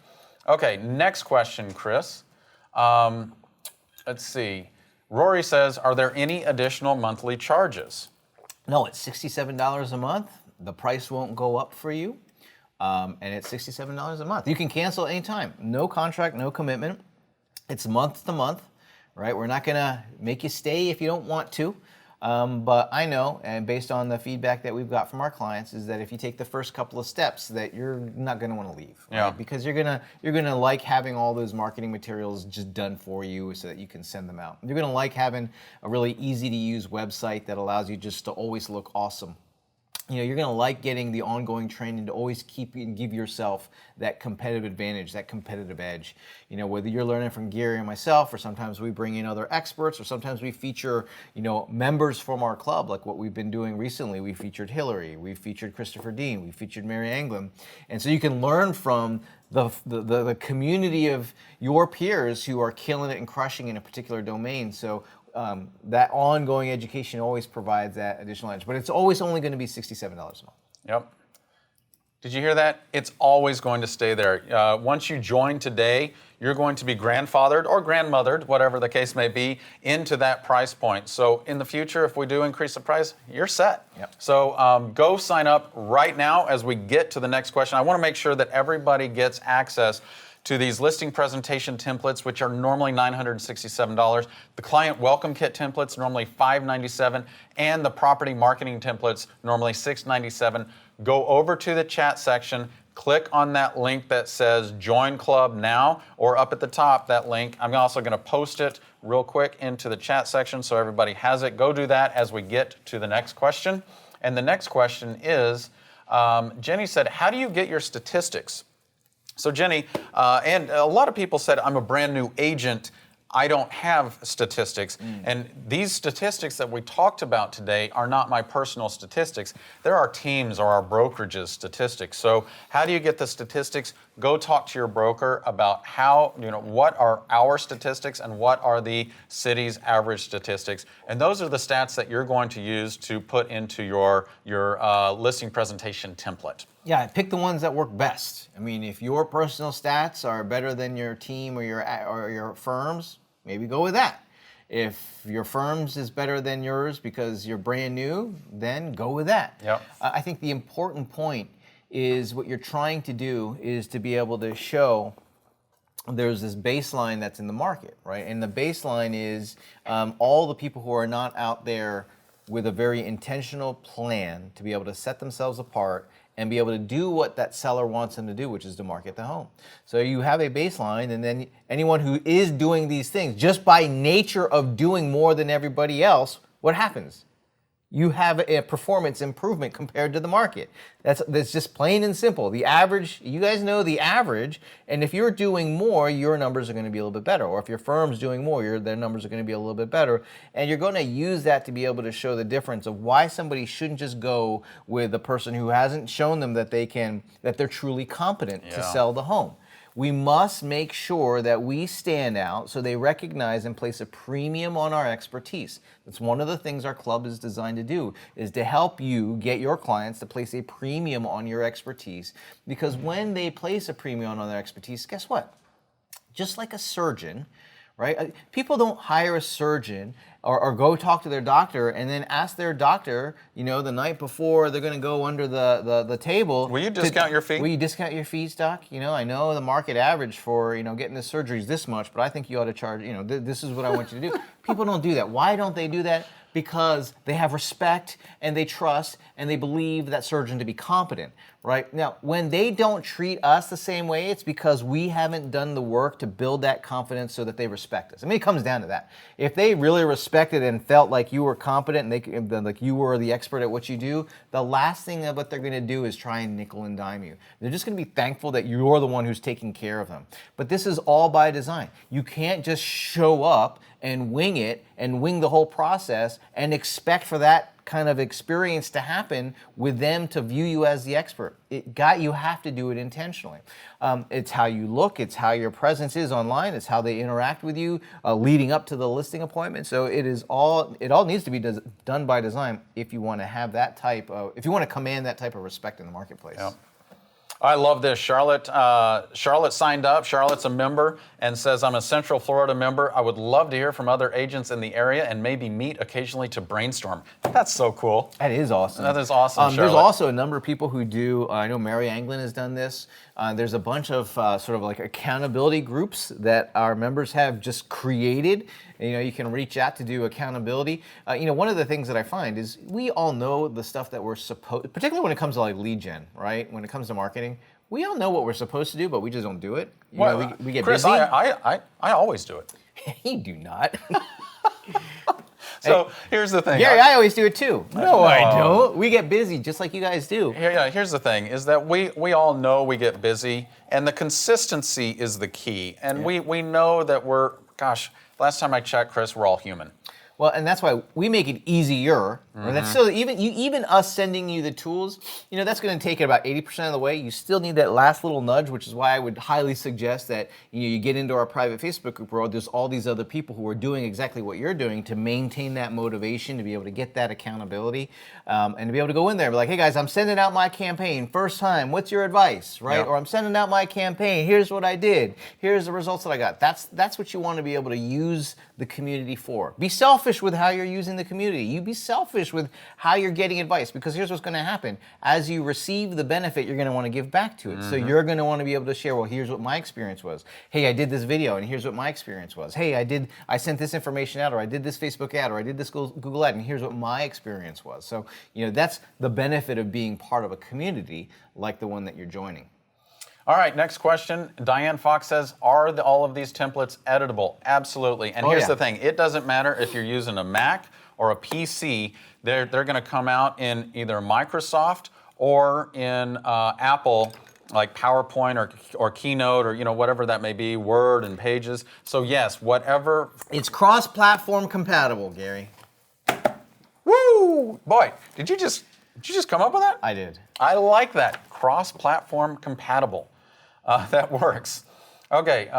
Okay, next question, Chris. Let's see. Rory says, are there any additional monthly charges? No, it's $67 a month. The price won't go up for you. And it's $67 a month. You can cancel anytime. No contract, no commitment. It's month to month, right? We're not going to make you stay if you don't want to. But I know, and based on the feedback that we've got from our clients, is that if you take the first couple of steps, that you're not going to want to leave, right? Yeah. Because you're gonna like having all those marketing materials just done for you so that you can send them out. You're gonna like having a really easy to use website that allows you just to always look awesome. You're going to like getting the ongoing training to always keep and give yourself that competitive advantage, that competitive edge. Whether you're learning from Gary and myself, or sometimes we bring in other experts, or sometimes we feature, members from our club, like what we've been doing recently. We featured Hillary, we featured Christopher Dean, we featured Mary Anglin. And so you can learn from the community of your peers who are killing it and crushing in a particular domain. So that ongoing education always provides that additional edge, but it's always only going to be $67 a month. Yep. Did you hear that? It's always going to stay there. Once you join today, you're going to be grandfathered or grandmothered, whatever the case may be, into that price point. So in the future, if we do increase the price, you're set. Yep. So go sign up right now as we get to the next question. I want to make sure that everybody gets access to these listing presentation templates, which are normally $967. The client welcome kit templates, normally $597, and the property marketing templates, normally $697. Go over to the chat section, click on that link that says Join Club Now, or up at the top, that link. I'm also going to post it real quick into the chat section so everybody has it. Go do that as we get to the next question. And the next question is, Jenny said, how do you get your statistics? So Jenny, and a lot of people said, I'm a brand new agent, I don't have statistics. And these statistics that we talked about today are not my personal statistics. They're our teams or our brokerage's statistics. So how do you get the statistics? Go talk to your broker about what are our statistics and what are the city's average statistics. And those are the stats that you're going to use to put into your listing presentation template. Yeah, pick the ones that work best. I mean, if your personal stats are better than your team or your firm's, maybe go with that. If your firm's is better than yours because you're brand new, then go with that. Yep. I think the important point is what you're trying to do is to be able to show there's this baseline that's in the market, right? And the baseline is all the people who are not out there with a very intentional plan to be able to set themselves apart and be able to do what that seller wants them to do, which is to market the home. So you have a baseline, and then anyone who is doing these things, just by nature of doing more than everybody else, what happens? You have a performance improvement compared to the market. That's just plain and simple. The average, you guys know the average, and if you're doing more, your numbers are going to be a little bit better. Or if your firm's doing more, their numbers are going to be a little bit better. And you're going to use that to be able to show the difference of why somebody shouldn't just go with the person who hasn't shown them that they're truly competent to sell the home. We must make sure that we stand out so they recognize and place a premium on our expertise. That's one of the things our club is designed to do, is to help you get your clients to place a premium on your expertise. Because when they place a premium on their expertise, guess what? Just like a surgeon, right? People don't hire a surgeon or go talk to their doctor and then ask their doctor, the night before they're going to go under the table. Will you discount your fee? Will you discount your fees, doc? I know the market average for, getting this surgery is this much, but I think you ought to charge, this is what I want you to do. People don't do that. Why don't they do that? Because they have respect and they trust and they believe that surgeon to be competent, right? Now, when they don't treat us the same way, it's because we haven't done the work to build that confidence so that they respect us. I mean, it comes down to that. If they really respected and felt like you were competent and like you were the expert at what you do, the last thing that what they're going to do is try and nickel and dime you. They're just going to be thankful that you're the one who's taking care of them. But this is all by design. You can't just show up and wing it and wing the whole process and expect for that kind of experience to happen with them to view you as the expert. You have to do it intentionally. It's how you look, it's how your presence is online, it's how they interact with you leading up to the listing appointment. So it all needs to be done by design if you want to have if you want to command that type of respect in the marketplace. Yep. I love this. Charlotte signed up. Charlotte's a member and says, I'm a Central Florida member. I would love to hear from other agents in the area and maybe meet occasionally to brainstorm. That's so cool. That is awesome. That is awesome, There's also a number of people who do, I know Mary Anglin has done this. There's a bunch of sort of like accountability groups that our members have just created. You can reach out to do accountability. One of the things that I find is we all know the stuff that we're supposed, particularly when it comes to like lead gen, right? When it comes to marketing, we all know what we're supposed to do, but we just don't do it. We get Chris, busy. I always do it. You do not. So here's the thing. Gary, I always do it too. No, I don't. We get busy just like you guys do. Here's the thing, is that we all know we get busy, and the consistency is the key. And we know that last time I checked, Chris, we're all human. Well, and that's why we make it easier. Mm-hmm. That's still even us sending you the tools, that's going to take it about 80% of the way. You still need that last little nudge, which is why I would highly suggest that you get into our private Facebook group where there's all these other people who are doing exactly what you're doing to maintain that motivation, to be able to get that accountability, and to be able to go in there and be like, hey guys, I'm sending out my campaign, first time, what's your advice, right? Yep. Or I'm sending out my campaign, here's what I did, here's the results that I got. That's what you want to be able to use the community for. Be selfish with how you're using the community. You be selfish with how you're getting advice, because here's what's going to happen. As you receive the benefit, you're going to want to give back to it. Mm-hmm. So you're going to want to be able to share, well, here's what my experience was. Hey, I did this video and here's what my experience was. Hey, I sent this information out, or I did this Facebook ad, or I did this Google ad, and here's what my experience was. So, that's the benefit of being part of a community like the one that you're joining. All right, next question. Diane Fox says, are all of these templates editable? Absolutely. And here's the thing. It doesn't matter if you're using a Mac or a PC. They're going to come out in either Microsoft or in Apple, like PowerPoint or Keynote or whatever that may be, Word and Pages. So yes, whatever. It's cross-platform compatible, Gary. Woo! Boy, did you just come up with that? I did. I like that. Cross-platform compatible. That works. Okay.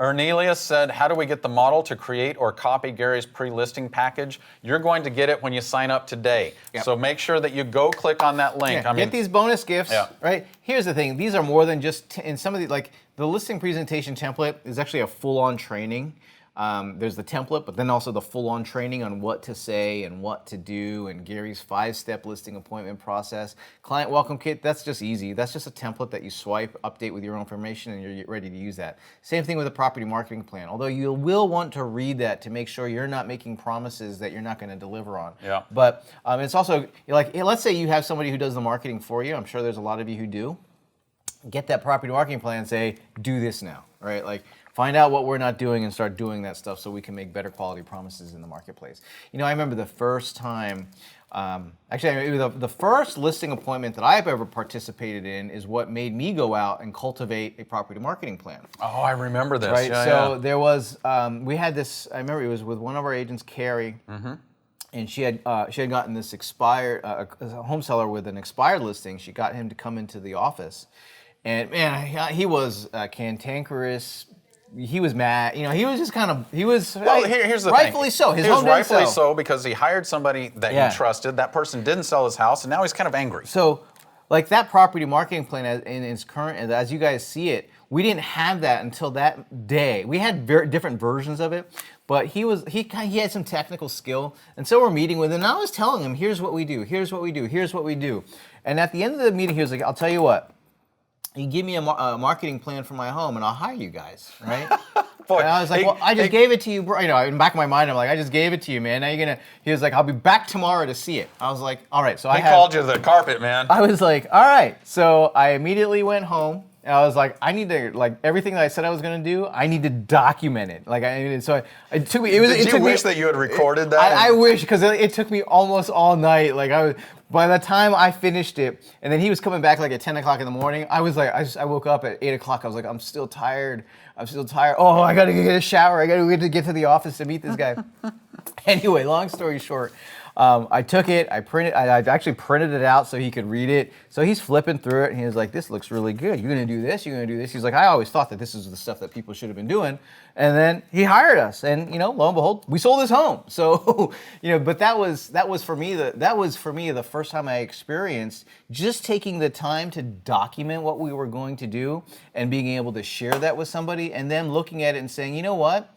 Ernelius said, how do we get the model to create or copy Gary's pre-listing package? You're going to get it when you sign up today. Yep. So make sure that you go click on that link. Get these bonus gifts, right? Here's the thing. These are more than just, in some of the, like the listing presentation template is actually a full-on training. There's the template, but then also the full-on training on what to say and what to do, and Gary's 5-step listing appointment process. Client welcome kit, that's just easy. That's just a template that you swipe, update with your own information, and you're ready to use that. Same thing with a property marketing plan, although you will want to read that to make sure you're not making promises that you're not going to deliver on. Yeah. But it's also, like, let's say you have somebody who does the marketing for you. I'm sure there's a lot of you who do. Get that property marketing plan and say, do this now, right? Like, Find out what we're not doing and start doing that stuff so we can make better quality promises in the marketplace. You know, I remember the first time, the first listing appointment that I've ever participated in is what made me go out and cultivate a property marketing plan. Oh, I remember this. Right, Yeah, so yeah. there was, we had this, I remember it was with one of our agents, Carrie, and she had gotten this expired, a home seller with an expired listing. She got him to come into the office, and man, he was cantankerous. He was mad. You know, he was just kind of, Well, here's the rightfully thing. so. His He was home didn't rightfully sell. so because he hired somebody that Yeah. he trusted. That person didn't sell his house, and now he's kind of angry. So, like that property marketing plan in its current, as you guys see it, we didn't have that until that day. We had very different versions of it, but he had some technical skill, and so we're meeting with him. And I was telling him, here's what we do, here's what we do, here's what we do. And at the end of the meeting, he was like, I'll tell you what. You give me a marketing plan for my home, and I'll hire you guys, right? Boy, and I was like, well, I just gave it to you, bro. You know, in the back of my mind, I'm like, I just gave it to you, man. Now you're gonna. He was like, I'll be back tomorrow to see it. I was like, all right. So He called you the carpet man. I was like, all right. So I immediately went home. And I was like, I need to, like, everything that I said I was going to do, I need to document it. Like, it took me. Did you wish that you had recorded that? I wish, because it took me almost all night. Like, by the time I finished it, and then he was coming back like at 10 o'clock in the morning, I was like, I woke up at 8 o'clock. I was like, I'm still tired. Oh, I got to get a shower. I got to get to the office to meet this guy. Anyway, long story short, I took it, I actually printed it out so he could read it. So he's flipping through it, and he was like, this looks really good. You're going to do this, you're going to do this. He's like, I always thought that this is the stuff that people should have been doing. And then he hired us, and, you know, lo and behold, we sold his home. So, you know, but that was for me the first time I experienced just taking the time to document what we were going to do and being able to share that with somebody, and then looking at it and saying, you know what?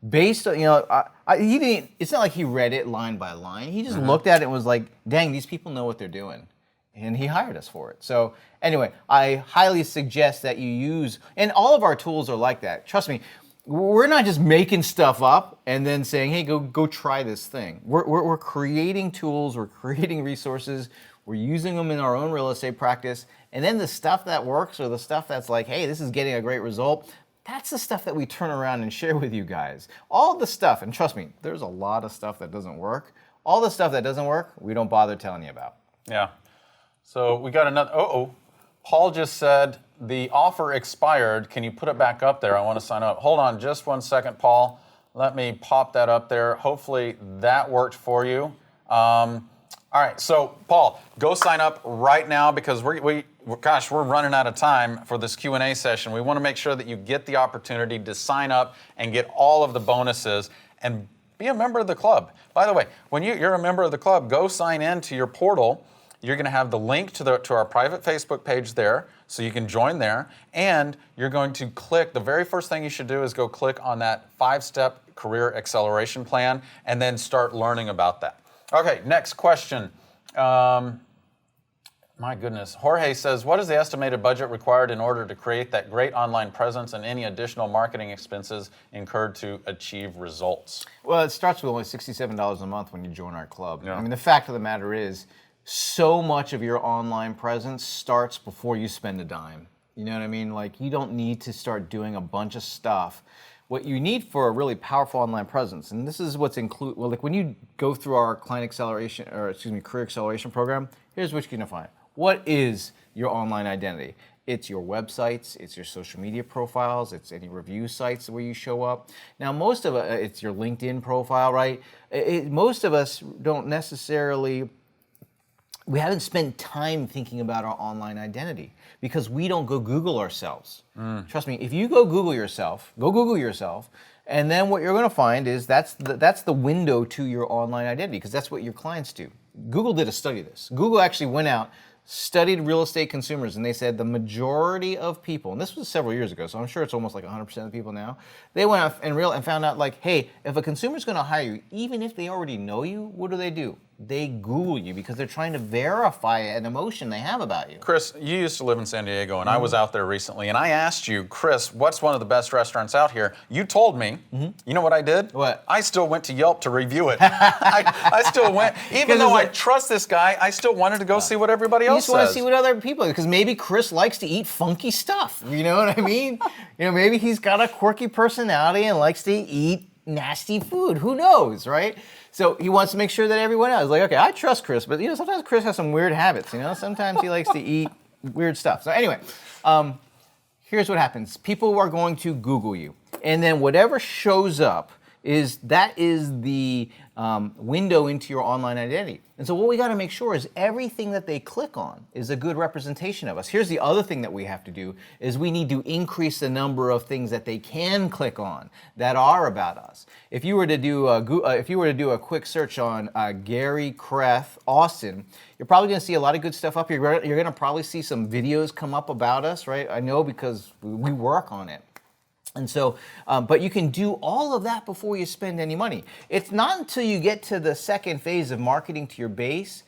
Based on, you know, he didn't. It's not like he read it line by line. He just looked at it and was like, "Dang, these people know what they're doing," and he hired us for it. So anyway, I highly suggest that you use, and all of our tools are like that. Trust me, we're not just making stuff up and then saying, "Hey, go try this thing." We're creating tools. We're creating resources. We're using them in our own real estate practice, and then the stuff that works or the stuff that's like, "Hey, this is getting a great result." That's the stuff that we turn around and share with you guys. All the stuff, and trust me, there's a lot of stuff that doesn't work. All the stuff that doesn't work, we don't bother telling you about. Yeah. So we got another. Paul just said the offer expired. Can you put it back up there? I want to sign up. Hold on just 1 second, Paul. Let me pop that up there. Hopefully that worked for you. All right, so Paul, go sign up right now because we're running out of time for this Q&A session. We want to make sure that you get the opportunity to sign up and get all of the bonuses and be a member of the club. By the way, when you're a member of the club, go sign in to your portal. You're going to have the link to our private Facebook page there, so you can join there. And you're going to click, the very first thing you should do is go click on that 5-step career acceleration plan and then start learning about that. Okay, next question. My goodness. Jorge says, what is the estimated budget required in order to create that great online presence and any additional marketing expenses incurred to achieve results? Well, it starts with only $67 a month when you join our club. Yeah. I mean, the fact of the matter is, so much of your online presence starts before you spend a dime. You know what I mean? Like, you don't need to start doing a bunch of stuff. What you need for a really powerful online presence, and this is what's included, well, like when you go through our career acceleration program, here's what you're gonna find. What is your online identity? It's your websites, it's your social media profiles, it's any review sites where you show up. Now, most of it, it's your LinkedIn profile, right? Most of us don't necessarily, we haven't spent time thinking about our online identity because we don't go Google ourselves. Trust me, if you go Google yourself, and then what you're going to find is that's the window to your online identity because that's what your clients do. Google did a study of this. Google actually went out, studied real estate consumers, and they said the majority of people, and this was several years ago, so I'm sure it's almost like 100% of people now, they went out and found out like, hey, if a consumer's going to hire you, even if they already know you, what do? they Google you because they're trying to verify an emotion they have about you. Chris, you used to live in San Diego, and I was out there recently, and I asked you, Chris, what's one of the best restaurants out here? You told me. You know what I did? What? I still went to Yelp to review it. I still went, even though I trust this guy, I still wanted to go see what everybody else You just want to says. see what other people, because maybe Chris likes to eat funky stuff. You know what I mean? Maybe he's got a quirky personality and likes to eat nasty food. Who knows, right? So he wants to make sure that everyone else is like, okay, I trust Chris, but sometimes Chris has some weird habits. Sometimes he likes to eat weird stuff. So anyway, here's what happens. People are going to Google you, and then whatever shows up is the window into your online identity. And so what we got to make sure is everything that they click on is a good representation of us. Here's the other thing that we have to do is we need to increase the number of things that they can click on that are about us. If you were to do a quick search on Gary Kreth Austin, you're probably going to see a lot of good stuff up here. You're going to probably see some videos come up about us, right? I know because we work on it. And so, but you can do all of that before you spend any money. It's not until you get to the second phase of marketing to your base,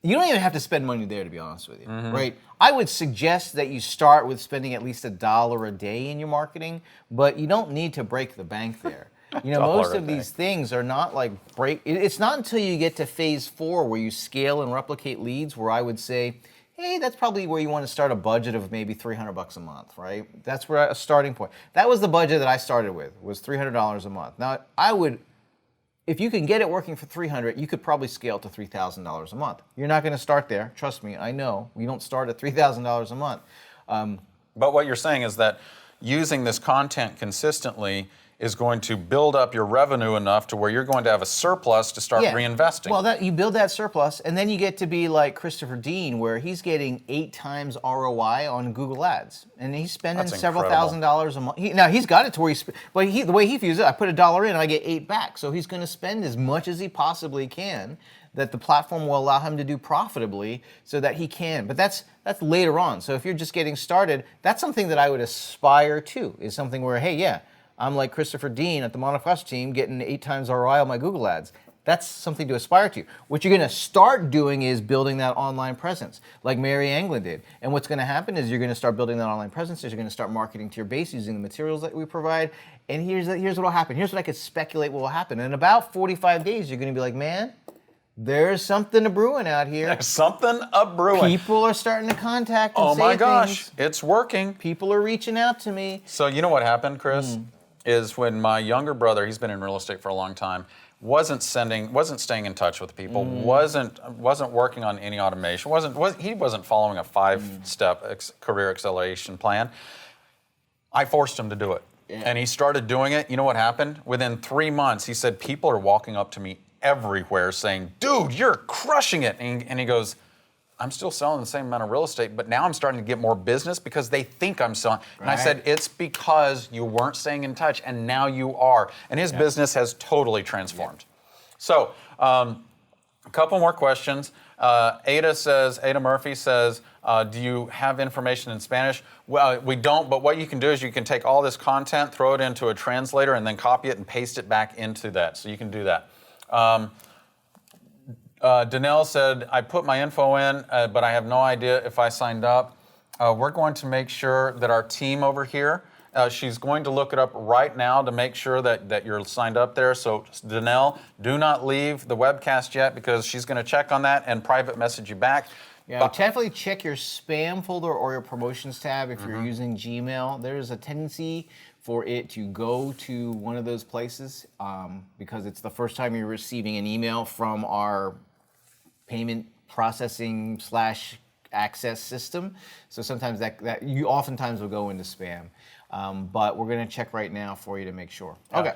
you don't even have to spend money there, to be honest with you, right? I would suggest that you start with spending at least $1 a day in your marketing, but you don't need to break the bank there. Most of these things are not like it's not until you get to phase 4 where you scale and replicate leads where I would say, hey, that's probably where you want to start a budget of maybe $300 a month, right? That's where a starting point. That was the budget that I started with, was $300 a month. Now, if you can get it working for $300, you could probably scale to $3,000 a month. You're not going to start there. Trust me, I know. You don't start at $3,000 a month. But what you're saying is that using this content consistently is going to build up your revenue enough to where you're going to have a surplus to start reinvesting. Well, you build that surplus, and then you get to be like Christopher Dean, where he's getting 8 times ROI on Google Ads, and he's spending several $1,000s a month. Now he's got it to where but the way he views it, I put $1 in and I get 8 back. So he's going to spend as much as he possibly can that the platform will allow him to do profitably, so that he can. But that's later on. So if you're just getting started, that's something that I would aspire to. Is something where, hey, yeah, I'm like Christopher Dean at the Monofresh team getting 8 times ROI on my Google ads. That's something to aspire to. What you're going to start doing is building that online presence, like Mary Anglin did. And what's going to happen is you're going to start building that online presence. You're going to start marketing to your base using the materials that we provide. And here's what will happen. Here's what I could speculate what will happen. In about 45 days, you're going to be like, man, there's something a-brewing out here. There's something a-brewing. People are starting to contact and oh say my gosh, things. It's working. People are reaching out to me. So you know what happened, Chris? Is when my younger brother, he's been in real estate for a long time, wasn't staying in touch with people, wasn't working on any automation, he wasn't following a 5-step career acceleration plan. I forced him to do it. Yeah. And he started doing it. You know what happened? Within 3 months, he said, people are walking up to me everywhere saying, dude, you're crushing it. And he goes, I'm still selling the same amount of real estate, but now I'm starting to get more business because they think I'm selling. And I said, it's because you weren't staying in touch, and now you are. And his business has totally transformed. So, a couple more questions. Ada Murphy says, do you have information in Spanish? Well, we don't, but what you can do is you can take all this content, throw it into a translator, and then copy it and paste it back into that. So you can do that. Danelle said, I put my info in, but I have no idea if I signed up. We're going to make sure that our team over here, she's going to look it up right now to make sure that you're signed up there. So Danelle, do not leave the webcast yet, because she's going to check on that and private message you back. Yeah, definitely check your spam folder or your promotions tab if you're using Gmail. There's a tendency for it to go to one of those places because it's the first time you're receiving an email from our payment processing / access system. So sometimes that you oftentimes will go into spam. But we're going to check right now for you to make sure. Okay.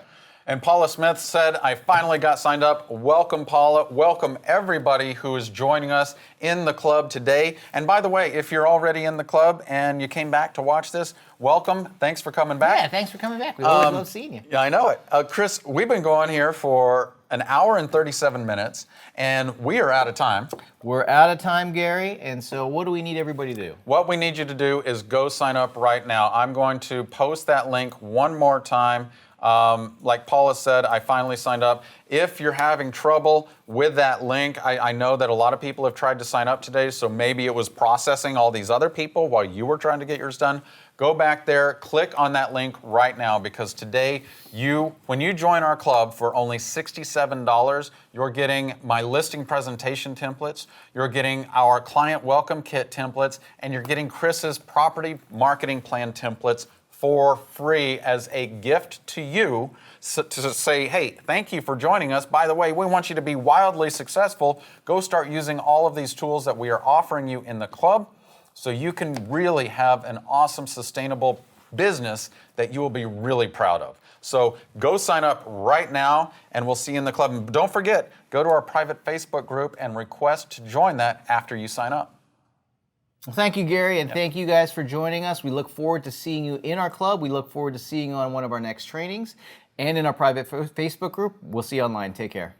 And Paula Smith said, I finally got signed up. Welcome, Paula. Welcome, everybody who is joining us in the club today. And by the way, if you're already in the club and you came back to watch this, welcome. Thanks for coming back. Yeah, thanks for coming back. We always love seeing you. Yeah, I know it. Chris, we've been going here for an hour and 37 minutes, and we are out of time. We're out of time, Gary, and so what do we need everybody to do? What we need you to do is go sign up right now. I'm going to post that link one more time. Like Paula said, I finally signed up. If you're having trouble with that link, I know that a lot of people have tried to sign up today, so maybe it was processing all these other people while you were trying to get yours done. Go back there, click on that link right now, because today, when you join our club for only $67, you're getting my listing presentation templates, you're getting our client welcome kit templates, and you're getting Chris's property marketing plan templates for free as a gift to you, to say, hey, thank you for joining us. By the way, we want you to be wildly successful. Go start using all of these tools that we are offering you in the club, so you can really have an awesome, sustainable business that you will be really proud of. So go sign up right now, and we'll see you in the club. And don't forget, go to our private Facebook group and request to join that after you sign up. Well, thank you, Gary, and thank you guys for joining us. We look forward to seeing you in our club. We look forward to seeing you on one of our next trainings and in our private Facebook group. We'll see you online. Take care.